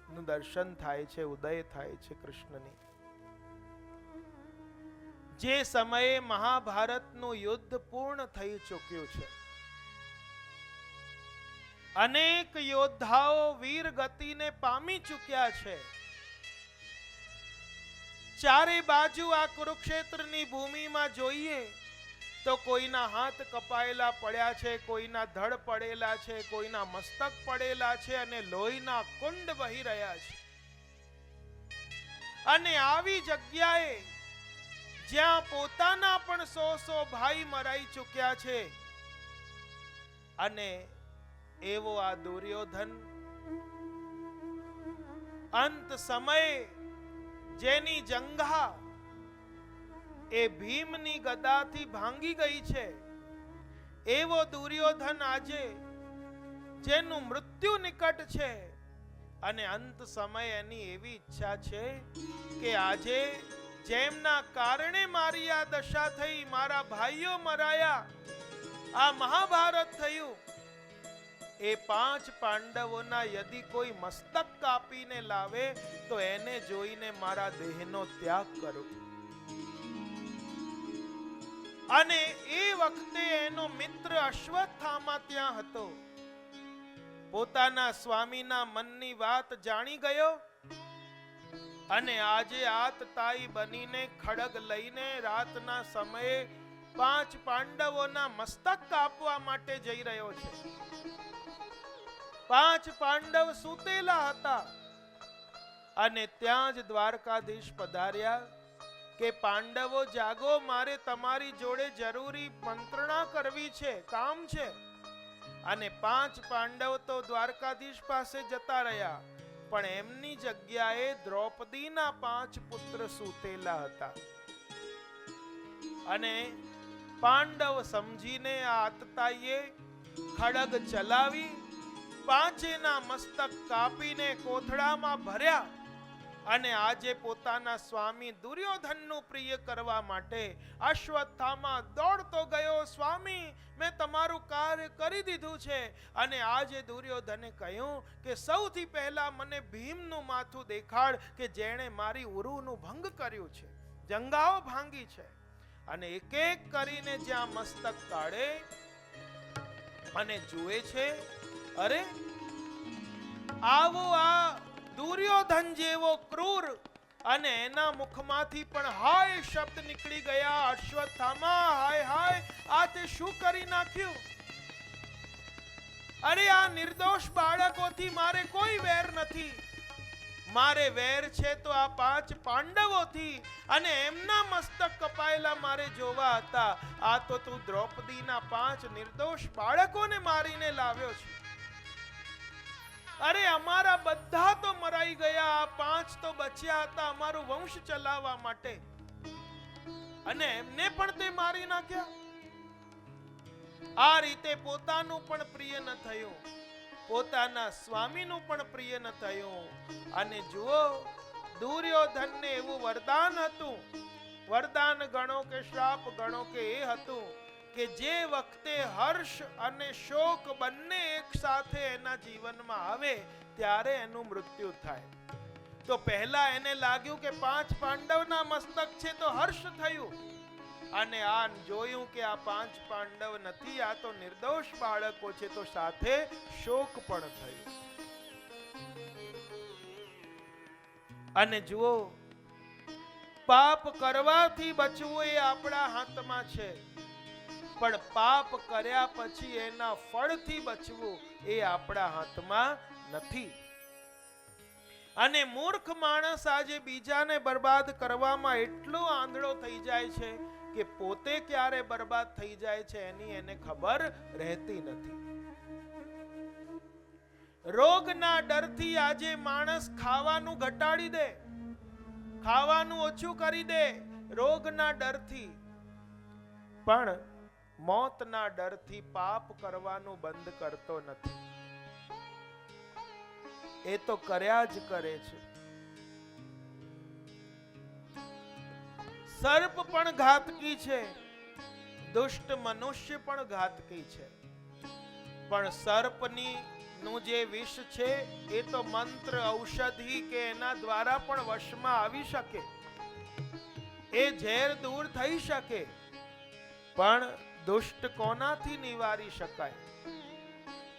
નું દર્શન થાય છે, ઉદય થાય છે કૃષ્ણની. જે સમયે મહાભારતનું યુદ્ધ પૂર્ણ થઈ ચૂક્યું છે, અનેક યોદ્ધાઓ વીર ગતિને પામી ચૂક્યા છે. ચારે બાજુ આ કુરુક્ષેત્રની ભૂમિમાં જોઈએ તો કોઈના હાથ કપાયેલા પડ્યા છે, કોઈના ધડ પડેલા છે, કોઈના મસ્તક પડેલા છે અને લોહીના કુંડ વહી રહ્યા છે. અને આવી જગ્યાએ જ્યાં પોતાના પણ 100 ભાઈ મરાઈ ચૂક્યા છે અને એવો આ દુર્યોધન અંત સમયે જેની જંઘા એ ભીમની ગદાથી ભાંગી ગઈ છે એવો દુર્યોધન આજે જેનું મૃત્યુ નિકટ છે અને અંત સમય એની એવી ઈચ્છા છે કે આજે જેમના કારણે મારી આ દશા થઈ, મારા ભાઈઓ મરાયા, આ મહાભારત થયું, એ 5 પાંડવોના યદિ કોઈ મસ્તક કાપીને લાવે તો એને જોઈને મારા દેહનો ત્યાગ કરું. અને એ વખતે એનો મિત્ર અશ્વત્થામા ત્યાં હતો. પોતાના સ્વામીના મનની વાત જાણી ગયો અને આજે આતતાઈ બનીને ખડગ લઈને રાતના સમયે 5 પાંડવોના મસ્તક કાપવા માટે જઈ રહ્યો છે. 5 પાંડવ સૂતેલા હતા અને ત્યાં જ દ્વારકાધીશ પધાર્યા કે પાંડવો જાગો, મારે તમારી જોડે જરૂરી મંત્રણા કરવી છે, કામ છે. અને 5 પાંડવ તો દ્વારકાધીશ પાસે જતા રહ્યા, પણ એમની જગ્યાએ દ્રૌપદીના 5 પુત્ર સૂતેલા હતા. અને પાંડવ સમજીને આ આતતાઈએ ખડગ ચલાવી 5ના મસ્તક કાપીને કોથળામાં ભર્યા અને આજે પોતાના સ્વામી દુર્યોધનનું પ્રિય કરવા માટે અશ્વત્થામા દોડતો ગયો. સ્વામી, મેં તમારું કાર્ય કરી દીધું છે. અને આજે દુર્યોધને કહ્યું કે સૌથી પહેલા મને ભીમનું માથું દેખાડ કે જેણે મારી ઉરુનું ભંગ કર્યું છે, જંગાઓ ભાંગી છે. અને એક એક કરીને જ્યાં મસ્તક કાઢે અને જુએ છે, અરે આવો આ દુર્યોધન જેવો ક્રૂર, અને એના મુખમાંથી પણ હાય શબ્દ નીકળી ગયા. અશ્વત્થામા, હાય હાય, આ તે શું કરી નાખ્યું? અરે આ નિર્દોષ બાળકોથી મારે કોઈ વેર નથી. મારે વેર છે તો આ 5 પાંડવોથી, અને એમના મસ્તક કપાયેલા મારે જોવા હતા. આ તો તું દ્રૌપદીના 5 નિર્દોષ બાળકોને મારીને લાવ્યો છે. અરે અમારા બધા તો મરાઈ ગયા, આ 5 તો બચ્યા હતા અમારું વંશ ચલાવવા માટે, અને એમને પણ તે મારી નાખ્યા. આ રીતે પોતાનું પણ પ્રિય ન થયું, પોતાના સ્વામીનું પણ પ્રિય ન થયું. અને જુઓ, દુર્યોધનને એવું વરદાન હતું, વરદાન ગણો કે શ્રાપ ગણો કે એ હતું કે જે વખતે હર્ષ અને શોક બંને એક સાથે એના જીવનમાં આવે ત્યારે એનું મૃત્યુ થાય. તો પહેલા એને લાગ્યું કે 5 પાંડવના મસ્તક છે તો હર્ષ થયું, અને આ જોયું કે આ 5 પાંડવ નથી, આ તો નિર્દોષ બાળકો છે, તો સાથે શોક પણ થયું. અને જુઓ, પાપ કરવાથી બચવું એ આપણા હાથમાં છે, પણ પાપ કર્યા પછી એના ફળથી બચવું એ આપણા હાથમાં નથી. અને મૂર્ખ માણસ આજે બીજાને બરબાદ કરવામાં એટલો આંધળો થઈ જાય છે કે પોતે ક્યારે બરબાદ થઈ જાય છે એની એને ખબર રહેતી નથી. રોગના ડરથી આજે માણસ ખાવાનું ઘટાડી દે, ખાવાનું ઓછું કરી દે રોગના ડરથી, પણ મોતના ડરથી પાપ કરવાનું બંધ કરતો નથી. એ તો કર્યા જ કરે છે. સર્પ પણ ઘાતકી છે, દુષ્ટ મનુષ્ય પણ ઘાતકી છે, પણ સર્પની નું જે વિષ છે એ તો મંત્ર ઔષધિ કે એના દ્વારા પણ વશમાં આવી શકે, એ ઝેર દૂર થઈ શકે, પણ દુષ્ટ કોનાથી નિવારી શકાય?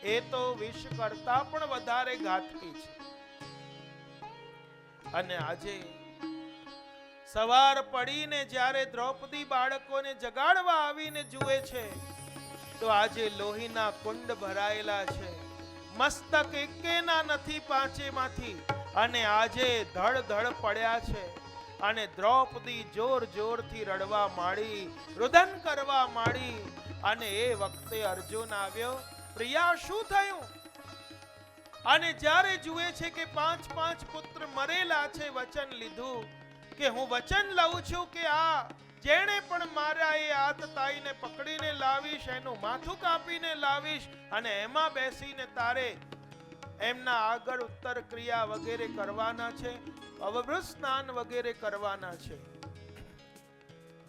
એ તો વિષ કરતા પણ વધારે ઘાતકી છે. અને આજે સવાર પડીને જ્યારે દ્રૌપદી બાળકોને જગાડવા આવીને જુએ છે તો આજે લોહીના કુંડ ભરાયેલા છે, મસ્તક એકેના નથી 5માંથી, અને આજે ધડ ધડ પડ્યા છે. અને દ્રૌપદી જોર જોરથી રડવા માંડી, રુદન કરવા માંડી. અને એ વખતે અર્જુન આવ્યો, પ્રિયા શું થયું? અને જ્યારે જુએ છે કે 5 પુત્ર મરેલા છે, વચન લીધું કે હું વચન લઉં છું કે આ જેણે પણ મારા એ આતતાઈને પકડીને લાવીશ, એનું માથું કાપીને લાવીશ, અને એમાં બેસીને તારે એમના આગળ ઉત્તર ક્રિયા વગેરે કરવાના છે, અવભૃત સ્નાન વગેરે કરવાના છે.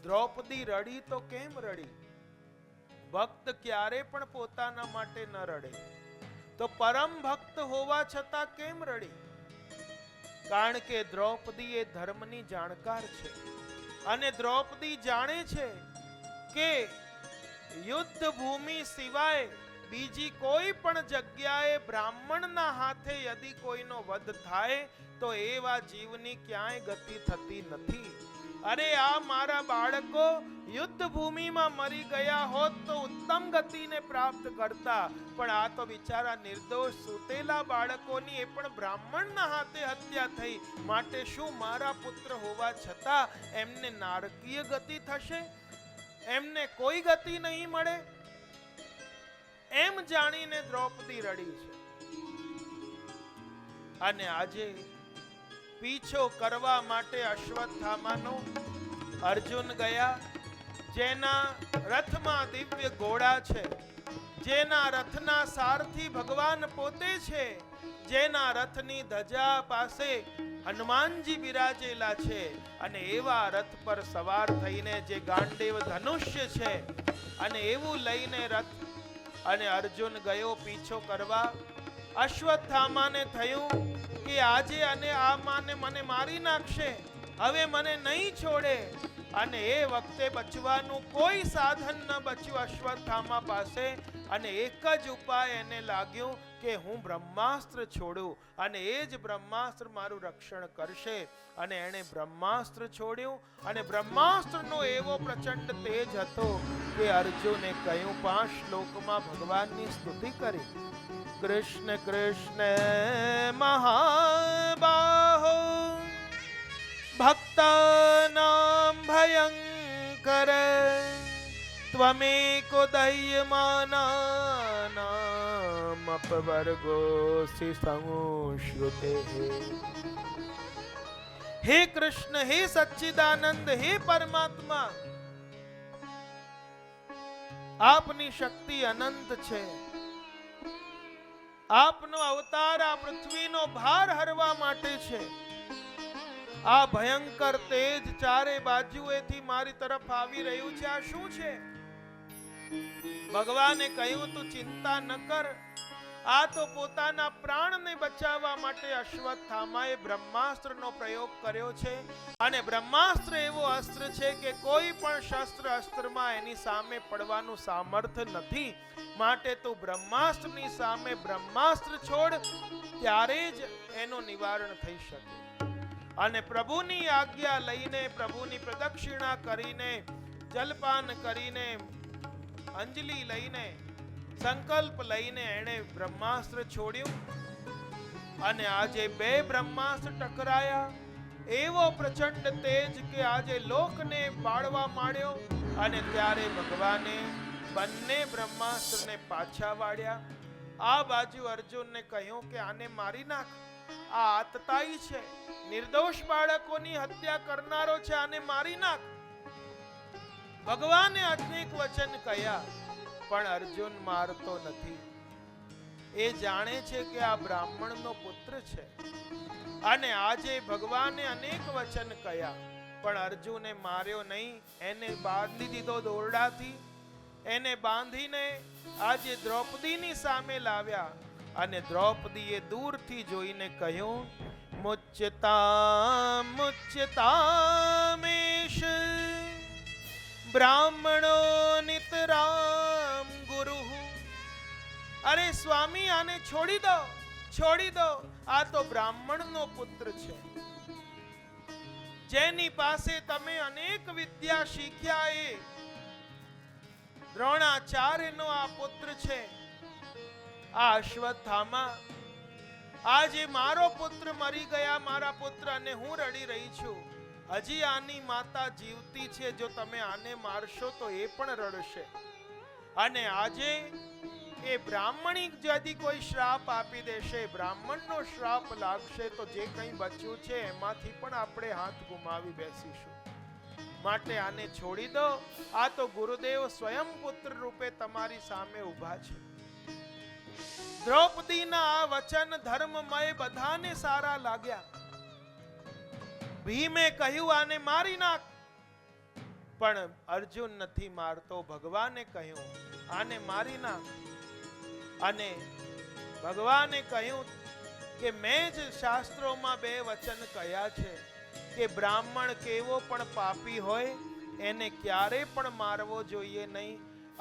દ્રૌપદી રડી તો કેમ રડી? ભક્ત ક્યારે પણ પોતાના માટે ન રડે, તો પરમ ભક્ત હોવા છતાં કેમ રડી? કારણ કે દ્રૌપદી એ ધર્મની જાણકાર છે, અને દ્રૌપદી જાણે છે કે યુદ્ધ ભૂમિ સિવાય બીજી કોઈ પણ જગ્યાએ બ્રાહ્મણના હાથે યદિ કોઈનો વધ થાય તો એવા જીવની ક્યાંય ગતિ થતી નથી. અરે આ મારા બાળકો યુદ્ધ ભૂમિમાં મરી ગયા હોત તો ઉત્તમ ગતિને પ્રાપ્ત કરતા, પણ આ તો બિચારા નિર્દોષ સૂતેલા બાળકોની એ પણ બ્રાહ્મણના હાથે હત્યા થઈ, માટે શું મારા પુત્ર હોવા છતાં એમને નારકીય ગતિ થશે? એમને કોઈ ગતિ નહીં મળે? એમ જાણીને દ્રૌપદી રડી છે. અને આજે પીછો કરવા માટે અશ્વત્થામાનો અર્જુન ગયા, જેના રથમાં દિવ્ય ઘોડા છે, જેના રથના સારથી ભગવાન પોતે છે, જેના રથની ધજા પાસે હનુમાનજી બિરાજેલા છે, અને એવા રથ પર સવાર થઈને જે ગાંડીવ ધનુષ્ય છે અને એવું લઈને રથ અને અર્જુન ગયો પીછો કરવા. અશ્વત્થામાને થયું કે આજે અને આ માને મને મારી નાખશે, હવે મને નહીં છોડે. અને એ વખતે બચવાનું કોઈ સાધન ન બચ્યું અશ્વત્થામા પાસે, અને એક જ ઉપાય એને લાગ્યું કે હું બ્રહ્માસ્ત્ર છોડું, અને એ જ બ્રહ્માસ્ત્ર મારું રક્ષણ કરશે. અને એણે બ્રહ્માસ્ત્ર છોડ્યું, અને બ્રહ્માસ્ત્રનો એવો પ્રચંડ તેજ હતો કે અર્જુને કહ્યું 5 શ્લોકમાં ભગવાનની સ્તુતિ કરી. કૃષ્ણ કૃષ્ણ મહાબાહો ભક્તાનાં ભયંકર ત્વમેકો દય્યમાનાનાં અપવર્ગોસि સંશ્રુતે. હે કૃષ્ણ, હે સચ્ચિદાનંદ, હે પરમાત્મા, આપની શક્તિ અનંત છે. આપનો અવતાર આ પૃથ્વીનો ભાર હરવા માટે છે. આ ભયંકર તેજ ચારે બાજુએથી મારી તરફ આવી રહ્યું છે, આ શું છે? ભગવાને કહ્યું તું ચિંતા ન કર. આ તો પોતાના પ્રાણને બચાવવા માટે અશ્વત્થામાએ બ્રહ્માસ્ત્રનો પ્રયોગ કર્યો છે, અને બ્રહ્માસ્ત્ર એવો અસ્ત્ર છે કે કોઈ પણ શસ્ત્ર અસ્ત્રમાં એની સામે પડવાનું સામર્થ્ય નથી. માટે તું બ્રહ્માસ્ત્રની સામે બ્રહ્માસ્ત્ર છોડ, ત્યારે જ એનું નિવારણ થઈ શકે. અને પ્રભુની આજ્ઞા લઈને, પ્રભુની પ્રદક્ષિણા કરીને, જલપાન કરીને, અંજલિ લઈને, સંકલ્પ લઈને એણે બ્રહ્માસ્ત્ર છોડ્યું. અને આજે 2 બ્રહ્માસ્ત્ર ટકરાયા. એવો પ્રચંડ તેજ કે આજે લોકને બાળવા માંડ્યો. અને ત્યારે ભગવાને બંને બ્રહ્માસ્ત્રને પાછા વાળ્યા. આ બાજુ અર્જુનને કહ્યું કે આને મારી નાખ, આ આતતાઈ છે, નિર્દોષ બાળકોની હત્યા કરનારો છે, આને મારી નાખ. ભગવાને અનેક વચન કહ્યા, પણ અર્જુન મારતો નથી. એ જાણે છે કે આ બ્રાહ્મણનો પુત્ર છે. અને આજે ભગવાને અનેક વચન કહ્યા, પણ અર્જુને માર્યો નહીં. એને બાંધી દીધો દોરડાથી. એને બાંધીને આજે દ્રૌપદીની સામે લાવ્યા. અને દ્રૌપદીએ દૂરથી જોઈને કહ્યું, મુચ્યતા મુચ્યતામેશ બ્રાહ્મણો નિતરામ ગુરુ. અરે સ્વામી, આને છોડી દો, છોડી દો. આ તો બ્રાહ્મણનો પુત્ર છે, જેની પાસે તમે અનેક વિદ્યા શીખ્યા. એ દ્રોણાચાર્યનો આ પુત્ર છે. આ અશ્વત્થામા, આજે મારો પુત્ર મરી ગયા, મારા પુત્ર, અને હું રડી રહી છું. હજી આની માતા જીવતી છે. જો તમે આને મારશો તો એ પણ રડશે. અને આજે એ બ્રાહ્મણી যদি કોઈ શ્રાપ આપી દેશે, બ્રાહ્મણનો શ્રાપ લાગશે, તો જે કંઈ બચ્યું છે એમાંથી પણ આપણે હાથ ગુમાવી બેસીશું. માટે આને છોડી દો. આ તો ગુરુદેવ સ્વયં પુત્ર રૂપે તમારી સામે ઊભા છે. દ્રૌપદીના આ વચન ધર્મમય બધાને સારા લાગ્યા. ભીમે કહ્યું આને મારી નાખ, પણ અર્જુન નથી મારતો. ભગવાને કહ્યું આને મારી નાખ. અને ભગવાને કહ્યું કે મેં જ શાસ્ત્રોમાં 2 વચન કહ્યા છે કે બ્રાહ્મણ કેવો પણ પાપી હોય એને ક્યારે પણ મારવો જોઈએ નહીં,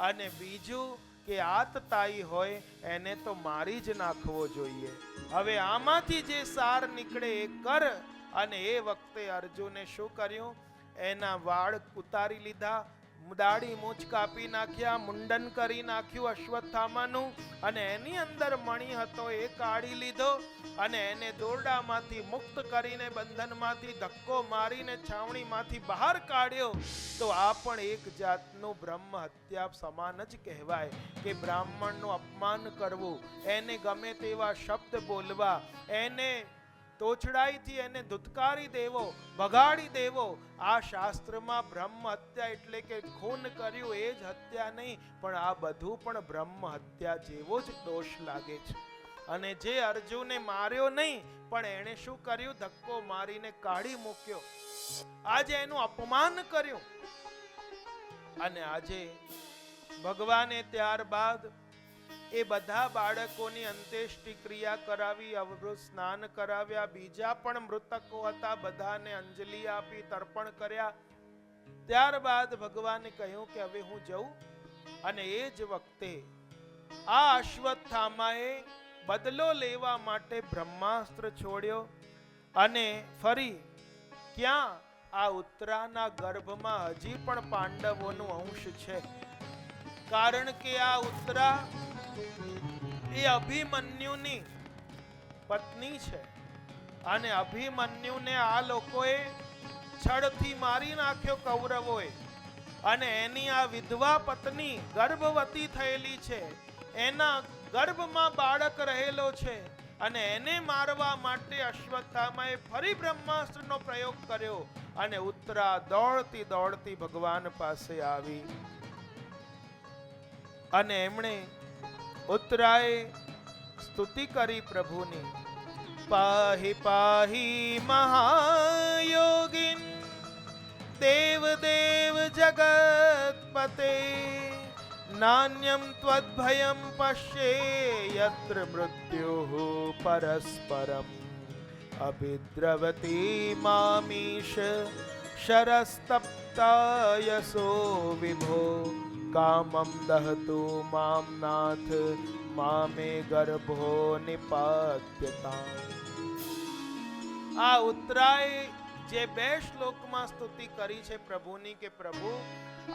અને બીજું કે આતતાઈ હોય એને તો મારી જ નાખવો જોઈએ. હવે આમાંથી જે સાર નીકળે એ કર. અને એ વખતે અર્જુને શું કર્યું? એના વાળ ઉતારી લીધા, દાઢી મૂછ કાપી નાખ્યા, મુંડન કરી નાખ્યું અશ્વત્થામાનું, અને એની અંદર મણિ હતો એ કાઢી લીધો, અને એને દોરડામાંથી મુક્ત કરીને બંધનમાંથી ધક્કો મારીને છાવણીમાંથી બહાર કાઢ્યો. તો આ પણ એક જાતનું બ્રહ્મ હત્યા સમાન જ કહેવાય કે બ્રાહ્મણનું અપમાન કરવું, એને ગમે તેવા શબ્દ બોલવા, એને તોછડાઈથી એને ધુતકારી દેવો, ભગાડી દેવો. આ શાસ્ત્રમાં બ્રહ્મ હત્યા એટલે કે ખૂન કર્યું એ જ હત્યા નહીં, પણ આ બધું પણ બ્રહ્મ હત્યા જેવો જ દોષ લાગે છે. અને જે અર્જુને માર્યો નહીં, પણ એણે શું કર્યું? ધક્કો મારીને કાઢી મૂક્યો. આજે એનું અપમાન કર્યું. અને આજે ભગવાને ત્યારબાદ એ બધા બાળકોની અંત્યેષ્ટિ ક્રિયા કરાવી, અવૃત સ્નાન કરાવ્યા, બીજા પણ મૃતકો હતા બધાને અંજલિ આપી, તર્પણ કર્યા. ત્યારબાદ ભગવાને કહ્યું કે હવે હું જઉં. અને એ જ વખતે આ અશ્વત્થામાએ બદલો લેવા માટે બ્રહ્માસ્ત્ર છોડ્યો, અને ફરી ક્યાં? આ ઉત્તરાના ગર્ભમાં હજી પણ પાંડવોનું અંશ છે. કારણ કે આ ઉત્તરા એ અભિમન્યુની પત્ની છે, અને અભિમન્યુને આ લોકોએ છળથી મારી નાખ્યો કૌરવોએ. અને એની આ વિધવા પત્ની ગર્ભવતી થયેલી છે, એના ગર્ભમાં બાળક રહેલો છે, અને એને મારવા માટે અશ્વત્થામાએ ફરી બ્રહ્માસ્ત્રનો પ્રયોગ કર્યો. અને ઉત્તરા દોડતી દોડતી ભગવાન પાસે આવી, અને એમણે ઉત્તરાએ સ્તુતિ કરી પ્રભુની. પાહી પાહી મહાયોગિન દેવ દેવ જગતપતે, નાન્યમ ત્વદ્ભયમ પશ્યે યત્ર મૃત્યુઃ પરસ્પરમ, અભિદ્રવતી મામીશ શરસ્તપ્તાયસો વિભો, કામમ દહતુ મામ નાથ મામે ગર્ભો નિપાત્યતા. આ ઉત્તરાએ જે 2 શ્લોકમાં સ્તુતિ કરી છે પ્રભુની કે પ્રભુ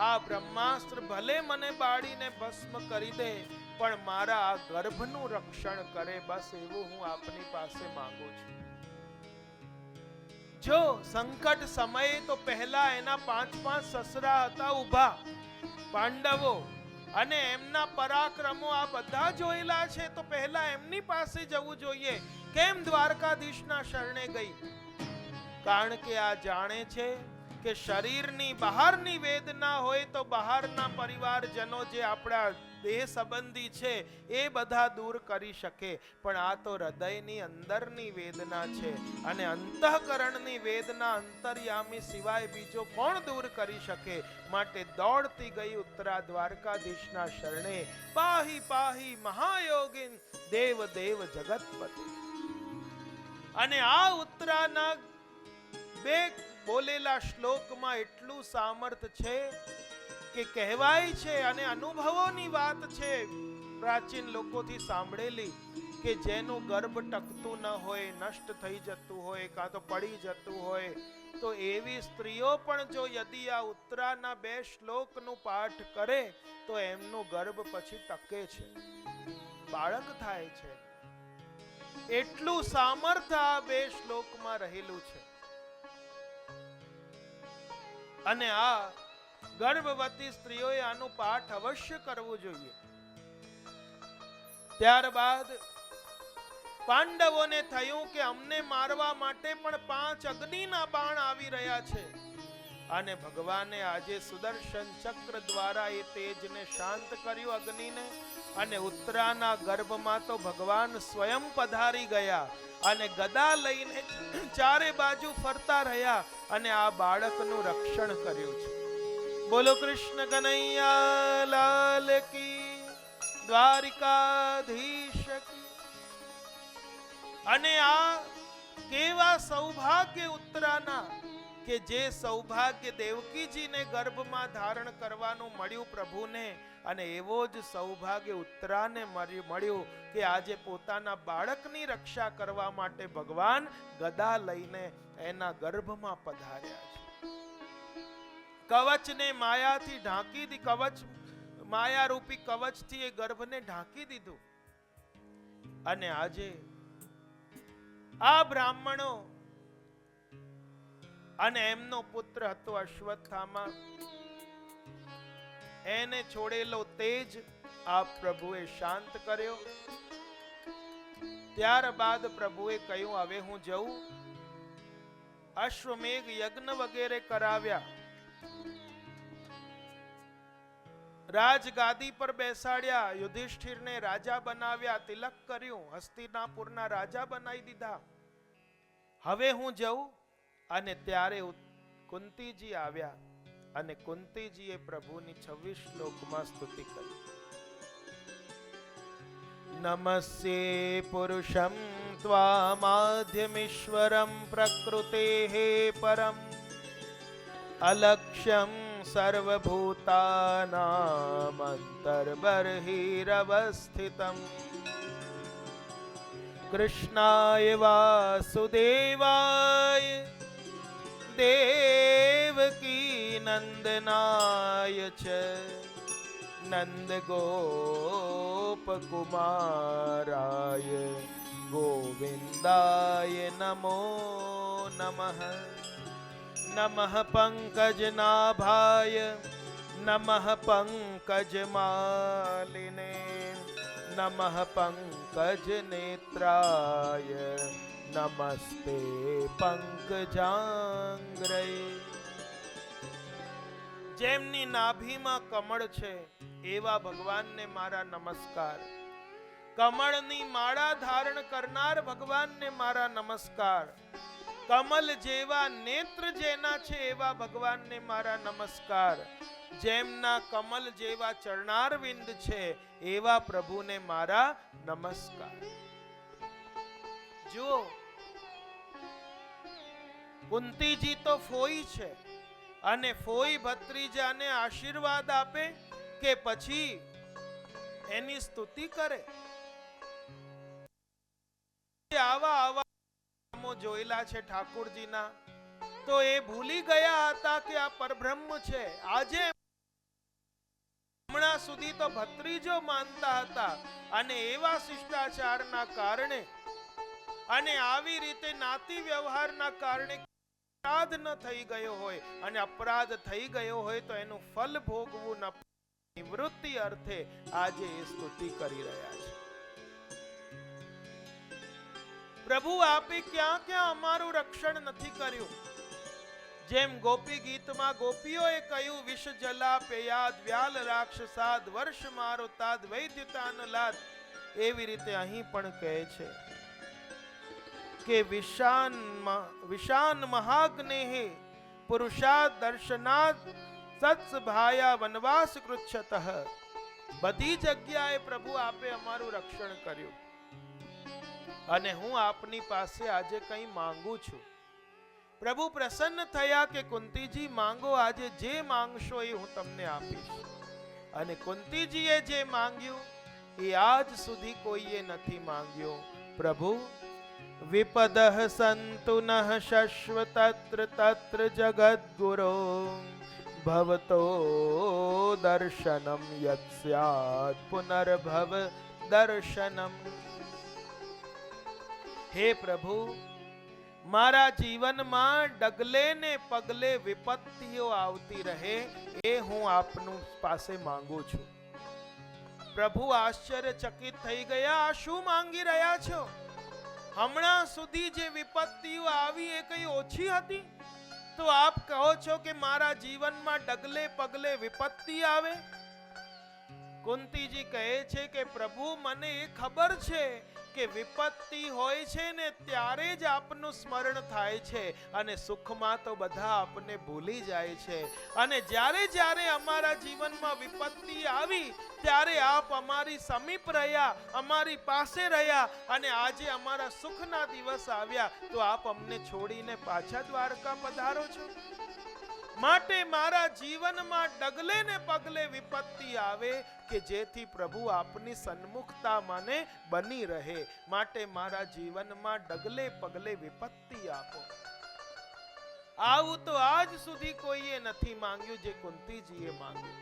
આ બ્રહ્માસ્ત્ર ભલે મને બાળીને ભસ્મ કરી દે, પણ મારા આ ગર્ભનું રક્ષણ કરે, બસ એવું હું આપની પાસે માંગુ છું. જો સંકટ સમયે તો પહેલા એના 5 સસરા હતા ઊભા પાંડવો, અને એમના પરાક્રમો આ બધા જોયેલા છે, તો પહેલા એમની પાસે જવું જોઈએ. કેમ દ્વારકાધીશના શરણે ગઈ? કારણ કે આ જાણે છે કે શરીરની બહારની વેદના હોય તો બહારના પરિવારજનો જે આપણા દેહ સંબંધી છે એ બધા દૂર કરી શકે, પણ આ તો હૃદયની અંદરની વેદના છે, અને અંતઃકરણની વેદના અંતર્યામી સિવાય બીજો કોણ દૂર કરી શકે? માટે દોડતી ગઈ ઉત્તરા દ્વારકાધીશના શરણે. પાહી પાહી મહાયોગિન દેવ દેવ જગતપતિ. અને આ ઉત્તરાના 2 બોલેલા શ્લોકમાં એટલું સામર્થ્ય છે કે કહેવાય છે, અને અનુભવોની વાત છે, પ્રાચીન લોકોથી સાંભળેલી, કે જેનું ગર્ભ ટકતું ન હોય, નષ્ટ થઈ જતું હોય, કાં તો પડી જતું હોય, તો એવી સ્ત્રીઓ પણ જો યદી આ ઉત્તરાના 2 શ્લોકનું પાઠ કરે તો એમનું ગર્ભ પછી ટકે છે, બાળક થાય છે. એટલું સામર્થ્ય આ 2 શ્લોકમાં રહેલું છે. અને આ ગર્ભવતી સ્ત્રીઓએ આનું પાઠ અવશ્ય કરવું જોઈએ. ત્યારબાદ પાંડવોને થયું કે અમને મારવા માટે પણ 5 અગ્નિના બાણ આવી રહ્યા છે, અને ભગવાને આજે સુદર્શન ચક્ર દ્વારા એ તેજને શાંત કર્યું, અગ્નિને. અને ઉત્તરાના ગર્ભમાં તો ભગવાન સ્વયં પધારી ગયા અને ગદા લઈને ચારે બાજુ ફરતા રહ્યા અને આ બાળકનું રક્ષણ કર્યું છે. બોલો કૃષ્ણ કનૈયા લાલ કી, દ્વારિકાધીશ કી. અને આ કેવા સૌભાગ્ય ઉત્તરાના કે જે સૌભાગ્ય દેવકીજીને ગર્ભમાં ધારણ કરવાનું મળ્યું પ્રભુને, અને એવો જ સૌભાગ્ય ઉત્તરાને મળ્યું કે આજે પોતાના બાળકની રક્ષા કરવા માટે ભગવાન ગદા લઈને એના ગર્ભમાં પધાર્યા છે. કવચને માયાથી ઢાંકી દી, કવચ માયારૂપી કવચથી એ ગર્ભને ઢાંકી દીધું. અને આજે આ બ્રાહ્મણો અને એમનો પુત્ર હતો અશ્વત્થામા, એને છોડેલો તેજ આ પ્રભુએ શાંત કર્યો. ત્યારબાદ પ્રભુએ કહ્યું, હવે હું જઉં. અશ્વમેઘ યજ્ઞ વગેરે કરાવ્યા, રાજગાદી પર બેસાડ્યા, યુધિષ્ઠિરને રાજા બનાવ્યા, તિલક કર્યું, હસ્તિનાપુરના રાજા બનાવી દીધા. હવે હું જઉં. અને ત્યારે કુંતીજી આવ્યા અને કુંતીજીએ પ્રભુની 26 શ્લોકમાં સ્તુતિ કરી. નમસ્યે પુરુષમ ત્વામાદ્યમીશ્વરમ પ્રકૃતેઃ પરમ અલક્ષ્યમ સર્વભૂતાનામ અંતર્બર્હિરવસ્થિતમ કૃષ્ણાય વાસુદેવાય દેવકી નંદનાય ચ નંદગોપકુમારાય ગોવિંદાય નમો નમઃ. નમઃ પંકજનાભાય નમઃ પંકજમાલિને નમઃ પંકજનેત્રાય નમસ્તે પંકજાંગ્રય. જેમની નાભીમાં કમળ છે એવા ભગવાનને મારા નમસ્કાર. કમળની માળા ધારણ કરનાર ભગવાનને મારા નમસ્કાર. કમલ જેવા નેત્ર જેના છે એવા ભગવાનને મારા નમસ્કાર. જેમના કમલ જેવા ચરણારવિંદ છે એવા પ્રભુને મારા નમસ્કાર. જુઓ, કુંતીજી તો ફોઈ છે અને ફોઈ ભત્રીજાને આશીર્વાદ આપે કે પછી એની સ્તુતિ કરે. આવા જોયેલા છે ઠાકોરજીના, તો એ ભૂલી ગયા હતા કે આ પરબ્રહ્મ છે. આજે હમણાં સુધી તો ભત્રીજો માનતા હતા અને એવા શિષ્ટાચારના કારણે અને આવી રીતે નાતી વ્યવહારના કારણે અપરાધ ન થઈ ગયો હોય, અને અપરાધ થઈ ગયો હોય તો એનું ફલ ભોગવું ન, નિવૃત્તિ અર્થે આજે એ સ્તુતિ કરી રહ્યા છે. પ્રભુ આપે ક્યાં ક્યાં અમારું રક્ષણ નથી કર્યું. જેમ ગોપી ગીતમાં ગોપીઓએ કહ્યું, વિષ જલા પેયાદ વ્યાલ રાક્ષસાદ વર્ષ મારો તાદ વૈદ્યતાન લાદ, એવી રીતે અહીં પણ કહે છે કે વિશાન મહાગ્નેહ પુરુષાદ દર્શનાદ સત્સભાયા વનવાસ કૃચ્છતઃ. બધી જગ્યાએ પ્રભુ આપે અમારું રક્ષણ કર્યું. અને હું આપની પાસે આજે કંઈ માંગુ છું. પ્રભુ પ્રસન્ન થયા કે કુંતીજી માંગો, આજે જે માંગશો એ હું તમને આપીશ. અને કુંતીજીએ જે માંગ્યું એ આજ સુધી કોઈએ નથી માંગ્યું. પ્રભુ વિપદઃ સંતુ નઃ શશ્વ તત્ર તત્ર જગદ્ગુરો ભવતો દર્શનમ યત સ્યાત પુનર્ભવ દર્શનમ. હે પ્રભુ, મારા જીવનમાં ડગલે ને પગલે વિપત્તિઓ આવતી રહે એ હું આપનું પાસે માંગુ છું. પ્રભુ આશ્ચર્યચકિત થઈ ગયા, આ શું માંગી રહ્યા છો? હમણાં સુધી જે વિપત્તિઓ આવી એ કઈ ઓછી હતી? તો આપ કહો છો કે મારા જીવનમાં ડગલે પગલે વિપત્તિ આવે? કુંતીજી કહે છે કે પ્રભુ, મને એ ખબર છે કે વિપત્તિ હોય છે ને ત્યારે જ આપનું સ્મરણ થાય છે, અને સુખમાં તો બધા આપને ભૂલી જાય છે. અને જ્યારે જ્યારે અમારા જીવનમાં વિપત્તિ આવી ત્યારે આપ અમારી સમીપ રહ્યા, અમારી પાસે રહ્યા, અને આજે અમારા સુખના દિવસ આવ્યા તો આપ અમને છોડીને પાછા દ્વારકા પધારો છો. માટે મારા જીવનમાં ડગલે ને પગલે વિપત્તિ આવે કે જેથી પ્રભુ આપની સન્મુખતા મને બની રહે. માટે મારા જીવનમાં ડગલે પગલે વિપત્તિ આપો. આવું તો આજ સુધી કોઈએ નથી માંગ્યું જે કુંતીજીએ માંગ્યું.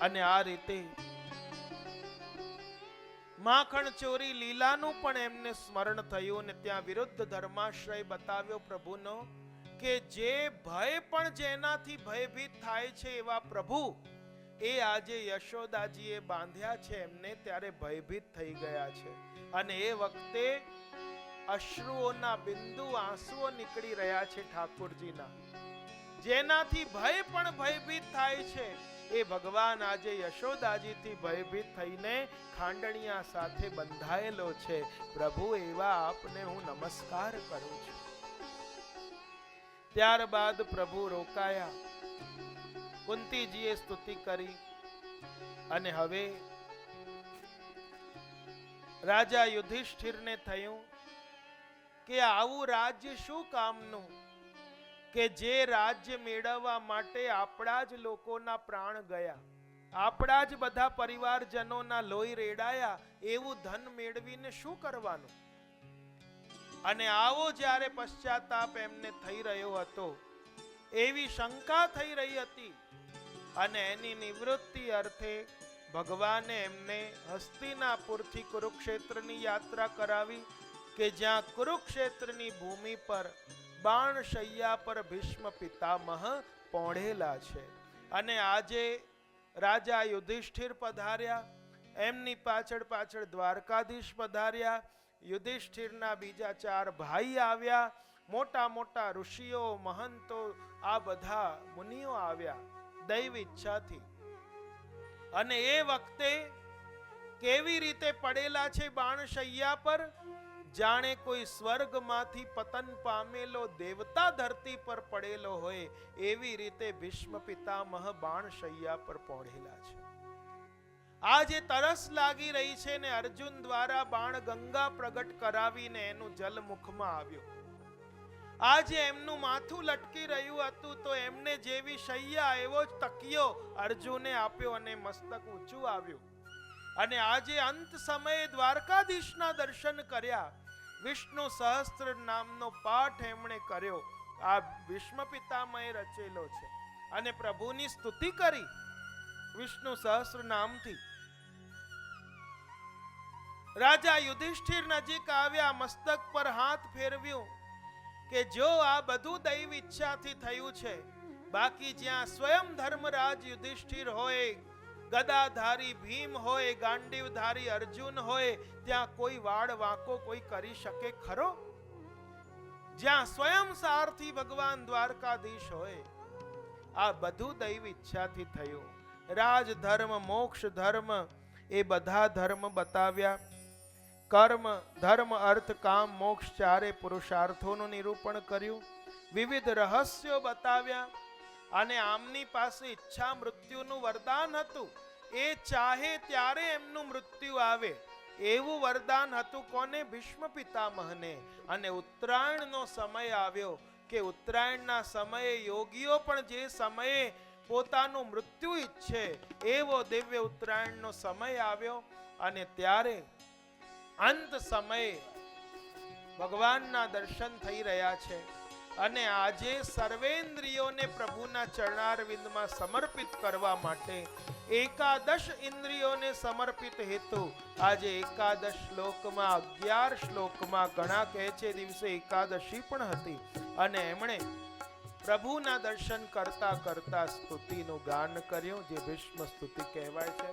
અને આ રીતે માખણ ચોરી લીલાનું પણ એમને સ્મરણ થયું, અને ત્યાં વિરુદ્ધ ધર્માશ્રય બતાવ્યો પ્રભુનો કે જે ભય પણ જેનાથી ભયભીત થાય છે એવા પ્રભુ એ આજે યશોદાજીએ બાંધ્યા છે એમને, ત્યારે ભયભીત થઈ ગયા છે. અને એ વખતે અશ્રુઓના બિંદુ, આંસુઓ નીકળી રહ્યા છે ઠાકોરજીના. જેનાથી ભય પણ ભયભીત થાય છે એ ભગવાન આજે યશોદાજીથી ભયભીત થઈને ખાંડણિયા સાથે બંધાયેલો છે. પ્રભુ, એવા આપને હું નમસ્કાર કરું છું. ત્યારબાદ પ્રભુ રોકાયા. કુંતીજીએ સ્તુતિ કરી, અને હવે રાજા યુધિષ્ઠિરને થયું કે આવું રાજ્ય શું કામનું, કે જે રાજ્ય મેળવવા માટે આપણા જ લોકોના પ્રાણ ગયા, આપણા જ બધા પરિવારજનોના લોહી રેડાયા, એવું ધન મેળવીને શું કરવાનું? અને આવો જ્યારે પશ્ચાતાપ એમને થઈ રહ્યો હતો, એવી શંકા થઈ રહી હતી, અને એની નિવૃત્તિ અર્થે ભગવાને એમને હસ્તિનાપુરથી કુરુક્ષેત્રની યાત્રા કરાવી, કે જ્યાં કુરુક્ષેત્રની ભૂમિ પર બાણશૈયા પર ભીષ્મ પિતામહ પહોંચેલા છે. અને આજે રાજા યુધિષ્ઠિર પધાર્યા, એમની પાછળ પાછળ દ્વારકાધીશ પધાર્યા, યુધિષ્ઠિરના બીજા 4 ભાઈ આવ્યા, મોટા મોટા ઋષિઓ, મહંતો, આ બધા મુનિઓ આવ્યા દૈવ ઈચ્છાથી. અને એ વખતે કેવી રીતે પડેલા છે બાણશૈયા પર, જાણે કોઈ સ્વર્ગમાંથી પતન પામેલો દેવતા ધરતી પર પડેલો હોય એવી રીતે ભીષ્મ પિતામહ બાણશૈયા પર પહોંચેલા છે. આજે તરસ લાગી રહી છે ને અર્જુન દ્વારા બાણ ગંગા પ્રગટ કરાવીને એનું જલ મુખમાં આવ્યું. આજે એમનું માથું લટકી રહ્યું હતું તો એમને જેવી શૈયા એવો જ તકિયો અર્જુને આપ્યો અને મસ્તક ઊંચું આવ્યું. અને આજે અંત સમયે દ્વારકાધીશના દર્શન કર્યા, વિષ્ણુ સહસ્ત્ર નામનો પાઠ એમણે કર્યો, આ ભીષ્મ પિતામહે રચેલો છે. અને પ્રભુની સ્તુતિ કરી વિષ્ણુ સહસ્ત્ર નામથી. રાજા યુધિષ્ઠિર નજીક આવ્યા, મસ્તક પર હાથ ફેરવ્યું કે જો આ બધું દૈવ ઈચ્છાથી થયું છે, બાકી જ્યાં સ્વયં ધર્મરાજ યુધિષ્ઠિર હોય, ગદાધારી ભીમ હોય, ગાંડીવધારી અર્જુન હોય, ત્યાં કોઈ વાડ વાંકો કોઈ કરી શકે ખરો? જ્યાં સ્વયં સારથી ભગવાન દ્વારકાધીશ હોય, આ બધું દૈવ ઈચ્છાથી થયું. રાજ ધર્મ, મોક્ષ ધર્મ, એ બધા ધર્મ બતાવ્યા. કર્મ, ધર્મ, અર્થ, કામ, મોક્ષ ચારે પુરુષાર્થોનું નિરૂપણ કર્યું. વિવિધ રહસ્યો બતાવ્યા. અને આમની પાસે ઈચ્છા મૃત્યુનું વરદાન હતું, એ ચાહે ત્યારે એમનું મૃત્યુ આવે એવું વરદાન હતું. કોને? ભીષ્મ પિતામહને. અને ઉત્તરાયણનો સમય આવ્યો કે ઉત્તરાયણના સમયે યોગીઓ પણ જે સમયે પોતાનું મૃત્યુ ઈચ્છે એવો દિવ્ય ઉત્તરાયણનો સમય આવ્યો. અને ત્યારે અંત સમયે ભગવાનના દર્શન થઈ રહ્યા છે. અને આજે સર્વેન્દ્રિયોને પ્રભુના ચરણારવિંદમાં સમર્પિત કરવા માટે એકાદશ ઇન્દ્રિયોને સમર્પિત હેતુ આજે એકાદશ શ્લોકમાં 11 શ્લોકમાં ઘણા કહે છે દિવસે એકાદશી પણ હતી. અને એમણે પ્રભુના દર્શન કરતા કરતા સ્તુતિનું ગાન કર્યું, જે ભીષ્મ સ્તુતિ કહેવાય છે.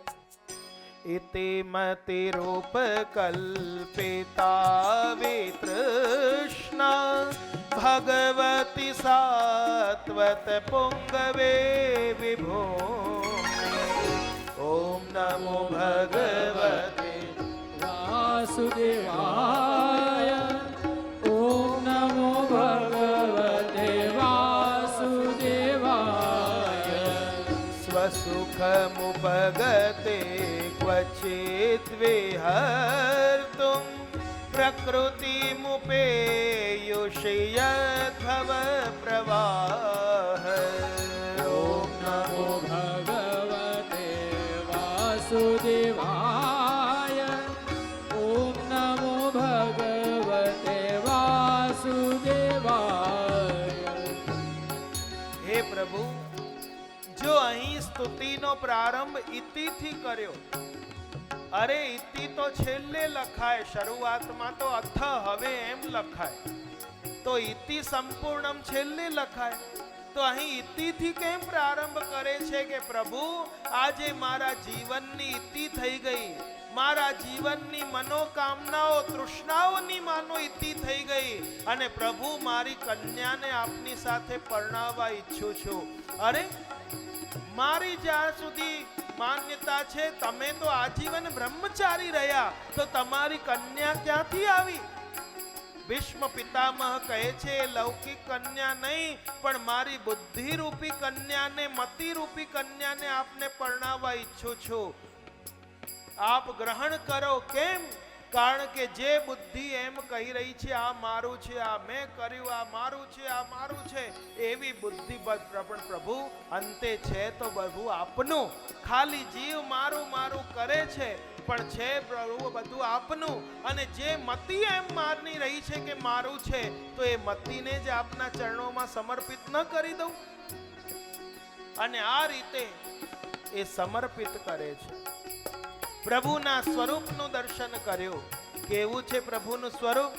इति मति रूप कल्पिता वितृष्णा भगवती सात्वत पुंगवे विभो। ओम नमो भगवते वासुदेवाय। ओम नमो भगवते वासुदेवाय। स्वसुखमुपगते क्वचित् विहर्तुं प्रकृतिमुपेयुषि यद्भव प्रवाह। ओम नमो भगवते वासुदेवाय। ओम नमो भगवते वासुदेवाय। हे प्रभु, जो અહીં સ્તુતિનો પ્રારંભ ઇતિથી કર્યો, અરે ઇતિ તો છેલ્લે લખાય, શરૂઆતમાં તો અથ હવે એમ લખાય, તો ઇતિ સંપૂર્ણમ છેલ્લે લખાય, તો અહીં ઇતિથી કેમ પ્રારંભ કરે છે કે પ્રભુ આજે મારા જીવનની ઇતિ થઈ ગઈ, મારા જીવનની મનોકામનાઓ તૃષ્ણાઓની માનો ઇતિ થઈ ગઈ, અને પ્રભુ મારી કન્યાને આપની સાથે પરણાવવા ઈચ્છું છું. અરે મારી જ્યાં સુધી માન્યતા છે, તમે તો આજીવન બ્રહ્મચારી રહ્યા, તો તમારી કન્યા ક્યાંથી આવી? ભીષ્મ પિતામહ કહે છે લૌકિક કન્યા નહીં, પણ મારી બુદ્ધિ રૂપી કન્યાને, મતિ રૂપી કન્યાને આપને પરણાવવા ઈચ્છું છું. આપ ગ્રહણ કરો. કેમ? કારણ કે જે બુદ્ધિ એમ કહી રહી છે આ મારું છે, આ મેં કર્યું, આ મારું છે, આ મારું છે, એવી બુદ્ધિ પ્રભુ અંતે છે તો પ્રભુ આપનું. ખાલી જીવ મારું મારું કરે છે, પણ છે પ્રભુ બધું આપનું. અને જે મતિ એમ માની રહી છે કે મારું છે, તો એ મતિને જ આપના ચરણોમાં સમર્પિત ન કરી દઉં? અને આ રીતે એ સમર્પિત કરે છે. પ્રભુના સ્વરૂપનું દર્શન કર્યું. કેવું છે પ્રભુનું સ્વરૂપ?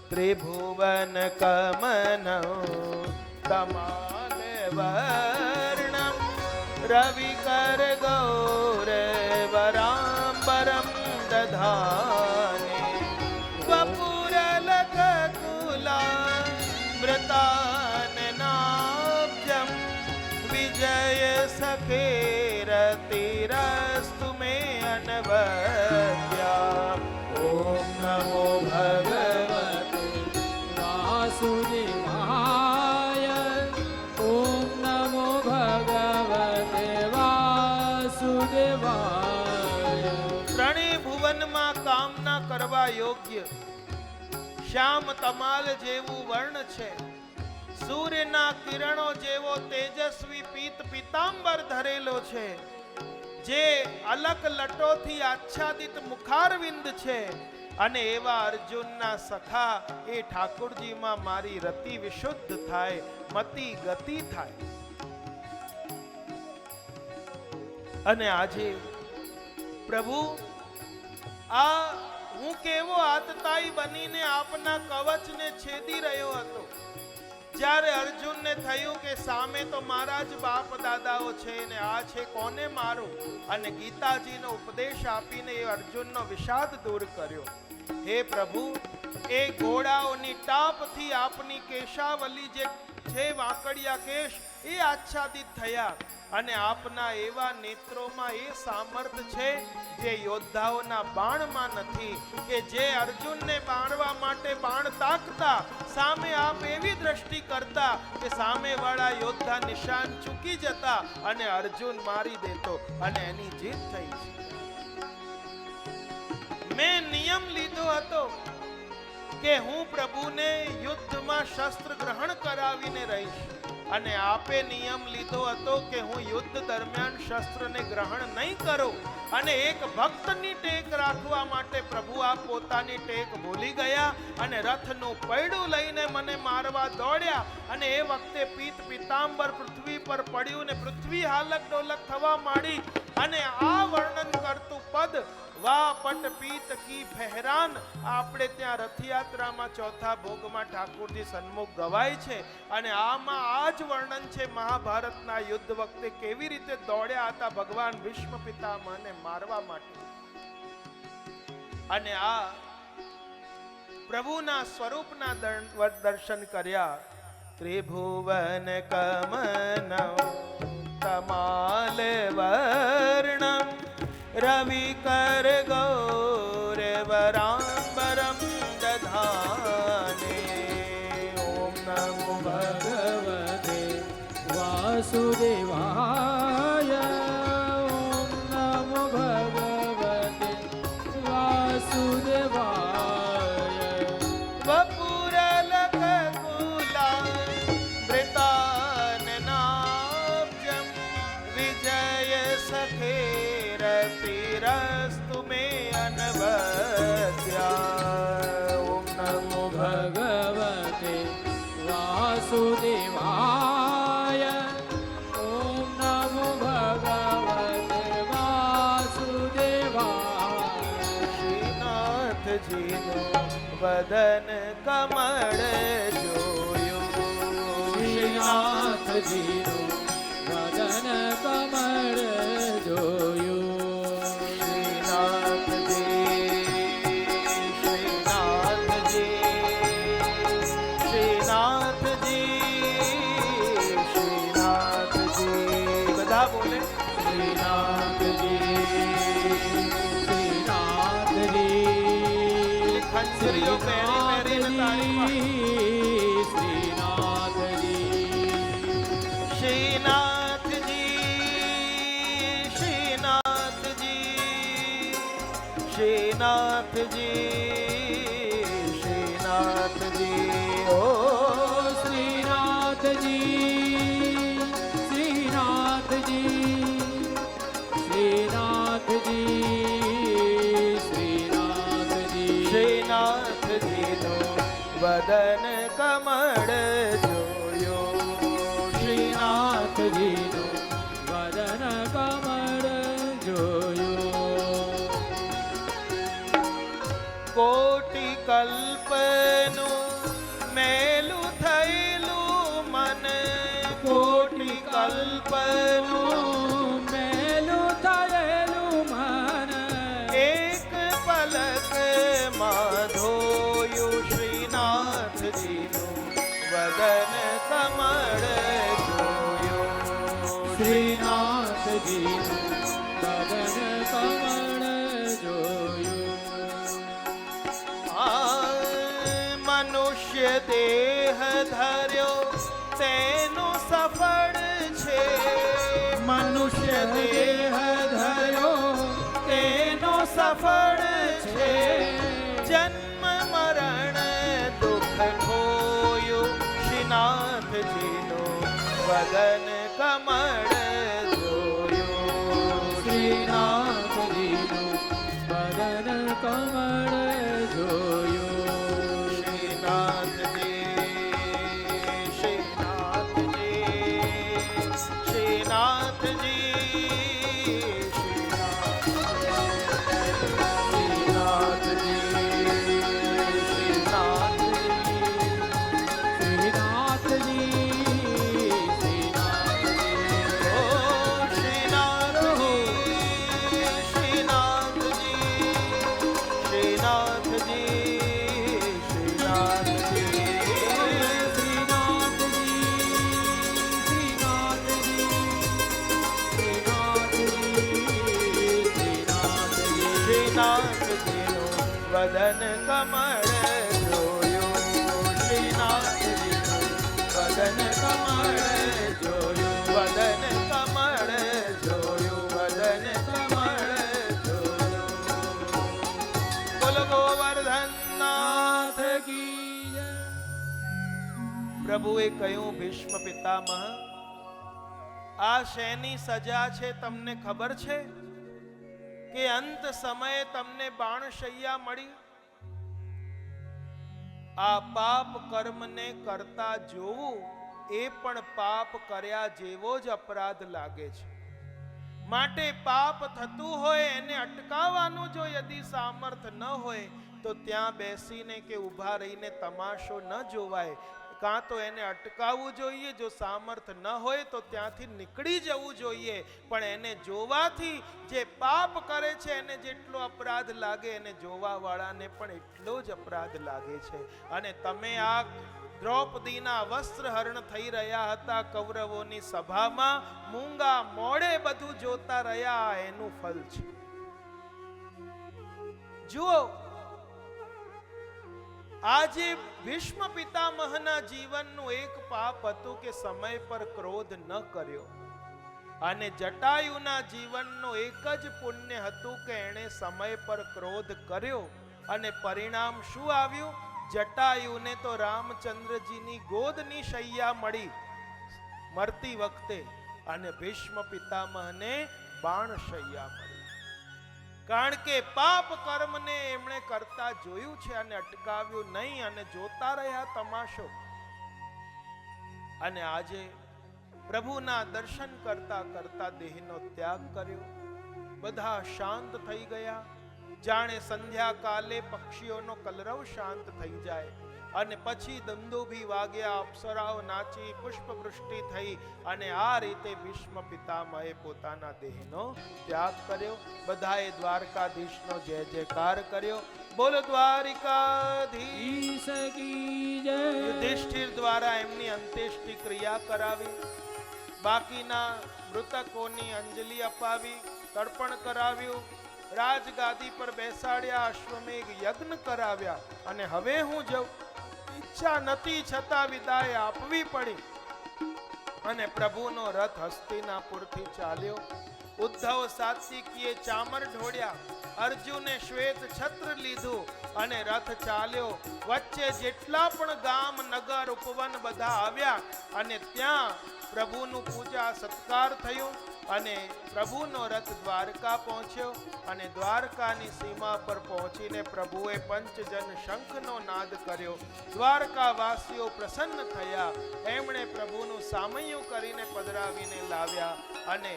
ત્રિભુવન કમનૌ કમાલ વર્ણમ રવિકર ગૌરવરાંબરમ દધાને વપુરલક કુલામૃતાનનાબ્જમ વિજય સખેરતિરસ્તુ મે અનવદ્યા. ઓમ નમો ભગવતે વાસુદેવાય. ઓમ નમો ભગવતે વાસુદેવાય. ત્રણેય ભુવનમાં કામના કરવા યોગ્ય શ્યામ તમાલ જેવું વર્ણ છે, સૂર્યના કિરણો જેવો તેજસ્વી પીત પીતાંબર ધરેલો છે, જે અલક લટોથી આચ્છાદિત મુખારવિંદ છે, અને એવા અર્જુનના સખા એ ઠાકોરજીમાં મારી રતિ વિશુદ્ધ થાય, મતિ ગતિ થાય. અને આજે પ્રભુ આ હું કેવો આતતાઈ બનીને આપના કવચને છેદી રહ્યો હતો, જ્યારે અર્જુનને થયું કે સામે તો મારા જ બાપ દાદાઓ છે ને આ છે કોને મારું, અને ગીતાજીનો ઉપદેશ આપીને એ અર્જુનનો વિષાદ દૂર કર્યો. હે પ્રભુ, એ ઘોડાઓની ટાપથી આપની કેશાવલી જે છે વાંકડિયા કેશ એ આચ્છાદિત થયા, અને આપના એવા નેત્રોમાં એ સામર્થ છે જે યોદ્ધાઓના બાણમાં નથી, કે જે અર્જુનને મારવા માટે બાણ તાકતા, સામે આપ એવી દ્રષ્ટિ કરતા કે સામેવાળા યોદ્ધા નિશાન ચૂકી જતા અને અર્જુન મારી દેતો, અને એની જીત થઈ છે. મેં નિયમ લીધો હતો કે હું પ્રભુને યુદ્ધમાં શસ્ત્ર ગ્રહણ કરાવીને રહીશ, અને આપે નિયમ લીધો હતો કે હું યુદ્ધ દરમિયાન શસ્ત્રને ગ્રહણ નહીં કરું, અને એક ભક્તની ટેક રાખવા માટે પ્રભુ આપ પોતાની ટેક ભૂલી ગયા અને રથનું પૈડું લઈને મને મારવા દોડ્યા, અને એ વખતે પીત પીતાંબર પૃથ્વી પર પડ્યું ને પૃથ્વી હાલક ડોલક થવા માંડી. અને આ વર્ણન કરતું પદ વાહ પટ પીત કી ફહેરાન આપણે ત્યાં રથયાત્રામાં ચોથા ભોગમાં ઠાકોરજી સન્મુખ ગવાય છે, અને આમાં આ જ વર્ણન છે મહાભારતના યુદ્ધ વખતે કેવી રીતે દોડ્યા હતા ભગવાન ભીષ્મ પિતામહને મારવા માટે. અને આ પ્રભુના સ્વરૂપના દર્શન કર્યા. ત્રિભુવન કમનમ તમાલ વર્ણમ રવિકર ગૌરવરાંબરમ દધાને. ઓમ નમો ભગવતે વાસુદેવાય. ઓમ નમો ભગવતે વાસુદેવાય. વપુરલક કુલા વૃતાનનાબ્જમ વિજય સખેરતિરસ્તુ મે અનવદ્યા. ઓમ નમો ભગવતે વાસુદેવાય. ઓમ નમો ભગવતે વાસુદેવાય. શ્રીનાથજીનું વદન કમળ જોયું. શ્રીનાથજીનું વદન કમળ જોયું. શ્રીનાથજી બધા બોલે. ખંજરીઓ પહેરી પહેરીને તાળીમાં. શ્રીનાથજી ઓ શ્રીનાથજીનું વદન કમળ જોયું. શ્રીનાથજીનું વદન કમળ જોયું. કોટી કલ્પનું મેલું થયેલું મન. કોટી કલ્પનું મેલું થયેલું મન એક પલકમાં ધોયું. શ્રીનાથજીનું વદન કમળ જોયું. શ્રીનાથજીનું વદન કમળ જોયું. મનુષ્ય દેહ ધર્યો તેનું સફળ છે. મનુષ્ય દેહ ધર્યો તેનો સફળ છે. જન્મ મરણ દુઃખ ખોયું. શ્રીનાથજીનું વદન કમળ જોયું. શ્રીનાથજીનું વદન કમળ જોયું. વદન કમળ જોયું. શ્રીનાથજીનું વદન કમળ જોયું. વદન કમળ જોયું. વદન કમળ જોયું. બોલો ગોવર્ધન નાથ કી જય. પ્રભુએ કહ્યું, ભીષ્મ પિતામહ, આ શેની સજા છે તમને ખબર છે કે અંત સમયે તમને બાણશૈયા મળી? આ પાપ કર્મને કરતા જોવું એ પણ પાપ કર્યા જેવો જ અપરાધ લાગે છે. માટે પાપ થતું હોય એને અટકાવવાનું જો યદિ સામર્થ ન હોય તો ત્યાં બેસીને કે ઊભા રહીને તમાશો ન જોવાય. કાં તો એને અટકાવવું જોઈએ, જો સામર્થ ન હોય તો ત્યાંથી નીકળી જવું જોઈએ. પણ એને જોવાથી જે પાપ કરે છે એને જેટલો અપરાધ લાગે એને જોવાવાળાને પણ એટલો જ અપરાધ લાગે છે. અને તમે આ દ્રૌપદીના વસ્ત્રહરણ થઈ રહ્યા હતા કૌરવોની સભામાં, મૂંગા મોડે બધું જોતા રહ્યા, એનું ફળ છે. જુઓ, આજે ભીષ્મ પિતામહના જીવનનું એક પાપ હતું કે સમય પર ક્રોધ ન કર્યો, અને જટાયુના જીવનનું એક જ પુણ્ય હતું કે એણે સમય પર ક્રોધ કર્યો. અને પરિણામ શું આવ્યું? જટાયુને તો રામચંદ્રજીની ગોદની શૈયા મળી મરતી વખતે, અને ભીષ્મ પિતામહને બાણ શૈયા મળી. કારણ કે પાપ કર્મને એમણે કરતા જોયું છે અને અટકાવ્યું નહીં, અને જોતા રહ્યા તમાશો. અને આજે પ્રભુના દર્શન કરતા કરતા દેહનો ત્યાગ કર્યો. બધા શાંત થઈ ગયા, જાણે સંધ્યા કાલે પક્ષીઓનો કલરવ શાંત થઈ જાય. અને પછી દંદોભી વાગ્યા, અપ્સરાઓ નાચી, પુષ્પવૃષ્ટિ થઈ, અને આ રીતે ભીષ્મ પિતામહે પોતાના દેહનો ત્યાગ કર્યો. બધાએ દ્વારકાધીશનો જય જયકાર કર્યો. બોલો દ્વારિકાધીશ કી જય. યુધિષ્ઠિર દ્વારા એમની અંત્યેષ્ટિ ક્રિયા કરાવી, બાકીના મૃતકોની અંજલિ અપાવી, તર્પણ કરાવ્યું, રાજગાદી પર બેસાડ્યા, અશ્વમેઘ યજ્ઞ કરાવ્યા. અને હવે હું જઉં, ઈચ્છા નથી છતાં વિદાય આપવી પડી. અને પ્રભુનો રથ હસ્તિનાપુરથી ચાલ્યો. ઉદ્ધવ સાત્વિકીએ ચામર ઢોળ્યા, અર્જુને શ્વેત છત્ર લીધું અને રથ ચાલ્યો. વચ્ચે જેટલા પણ ગામ, નગર, ઉપવન બધા આવ્યા, અને ત્યાં પ્રભુનું પૂજા સત્કાર થયું. અને પ્રભુનો રથ દ્વારકા પહોંચ્યો. અને દ્વારકાની સીમા પર પહોંચીને પ્રભુએ પંચજન શંખનો નાદ કર્યો. દ્વારકાવાસીઓ પ્રસન્ન થયા. એમણે પ્રભુનું સામૈયું કરીને પધરાવીને લાવ્યા. અને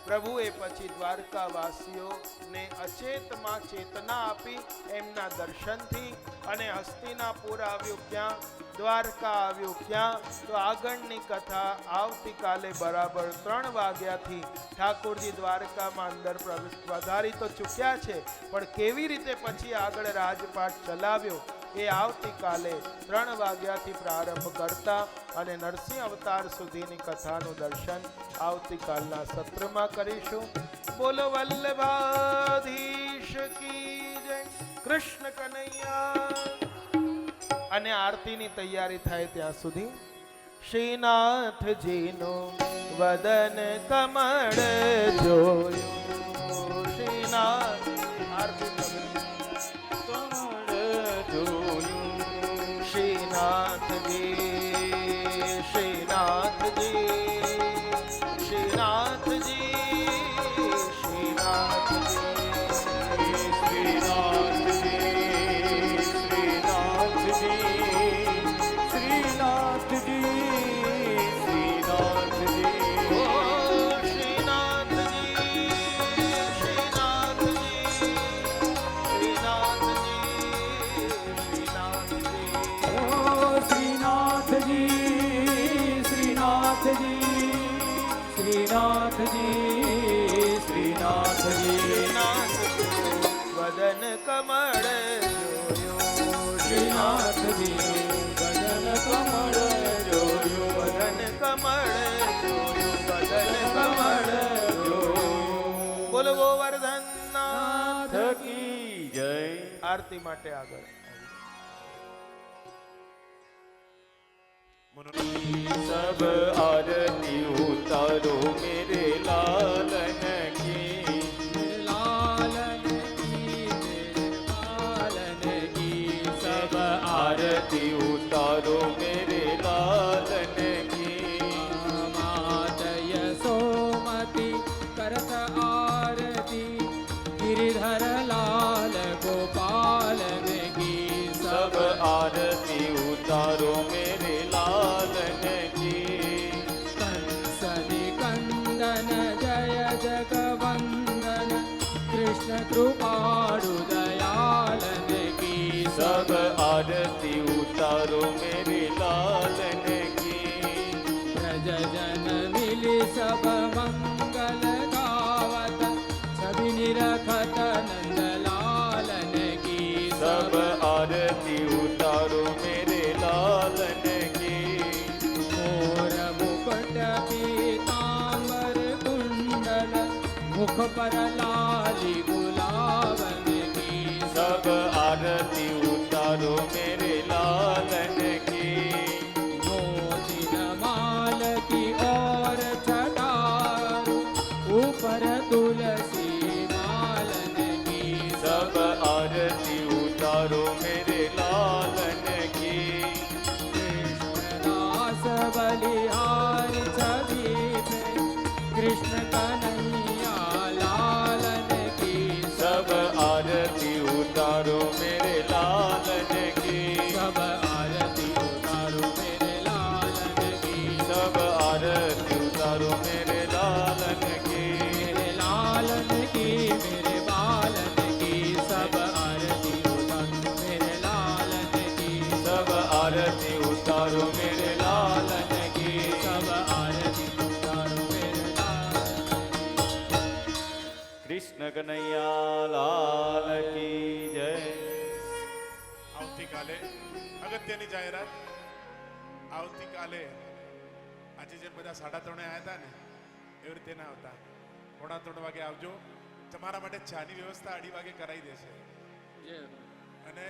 પ્રભુએ પછી દ્વારકાવાસીઓને અચેતમાં ચેતના આપી એમના દર્શનથી. અને હસ્તિનાપુર આવ્યું ક્યાં? દ્વારકા આવ્યું ક્યાં? તો આગળની કથા આવતીકાલે બરાબર 3 વાગ્યાથી. ઠાકોરજી દ્વારકામાં અંદર પધારી તો ચૂક્યા છે, પણ કેવી રીતે પછી આગળ રાજપાટ ચલાવ્યો એ આવતીકાલે 3 વાગ્યાથી પ્રારંભ કરતા, અને નરસિંહ અવતાર સુધીની કથાનું દર્શન આવતીકાલના સત્રમાં કરીશું. બોલો વલ્લભાધીશ કી જય. કૃષ્ણ કનૈયા. અને આરતીની તૈયારી થાય ત્યાં સુધી શ્રીનાથજીનું વદન કમળ જોયું. શ્રીનાથ આરતી કમળ જોયું. શ્રીનાથજી, શ્રીનાથજી, શ્રીનાથજી, શ્રીનાથજી, શ્રીનાથજી, શ્રીનાથજી, વદન કમળ જોયું. શ્રીનાથજી, વદન કમળ જોયું. વદન કમળ જોયું. વદન કમળ જોયું. બોલો ગોવર્ધનનાથ કી જય. આરતી માટે આગળ सब आरती उतारो मेरे लालन की. लालन की, मेरे लालन की. सब आरती उतारो मेरे लालन की. मात यशोमती करत आरती, गिरिधर लाल गोपाल की. सब आरती उतारो मेरे लालन की. कंसनि कंदन जय जगवंदन, कृष्ण कृपाळु दयालन की. सब आरती उतारो मेरे लाल जन मिली सब मंगल गावत सभी निरखत नंद लालन की सब आरती उतारो मेरे लालन की मोर मुकुट पीतांबर कुंडल मुख पर लाली गुलाबन की सब आरती उतारो मेरे लालन की मोती माल की और छटार ऊपर तुलसी मालन की सब आरती उतारो मेरे लालन की कृष्णदास बलिहारी छवि पे कृष्ण कन्हैया लालन की सब आरती उतारो मेरे लालन की सब आरती उतारो मेरे लालन की सब आरती उतारो मेरे लालन की मेरे लालन की मेरे बालन की सब आरती उतारो मेरे लालन की सब आरती उतारो मेरे लालन की सब आरती उतारो मेरे लालन कृष्ण कन्हैया लाल की जय આવતીકાલે અગત્યની જાહેરાત આવતીકાલે આજે જેમ બધા 3:30 આવ્યા હતા ને એવી રીતે ના આવતા 2:45 વાગે આવજો તમારા માટે ચાની વ્યવસ્થા 2:30 વાગે કરાવી દેશે અને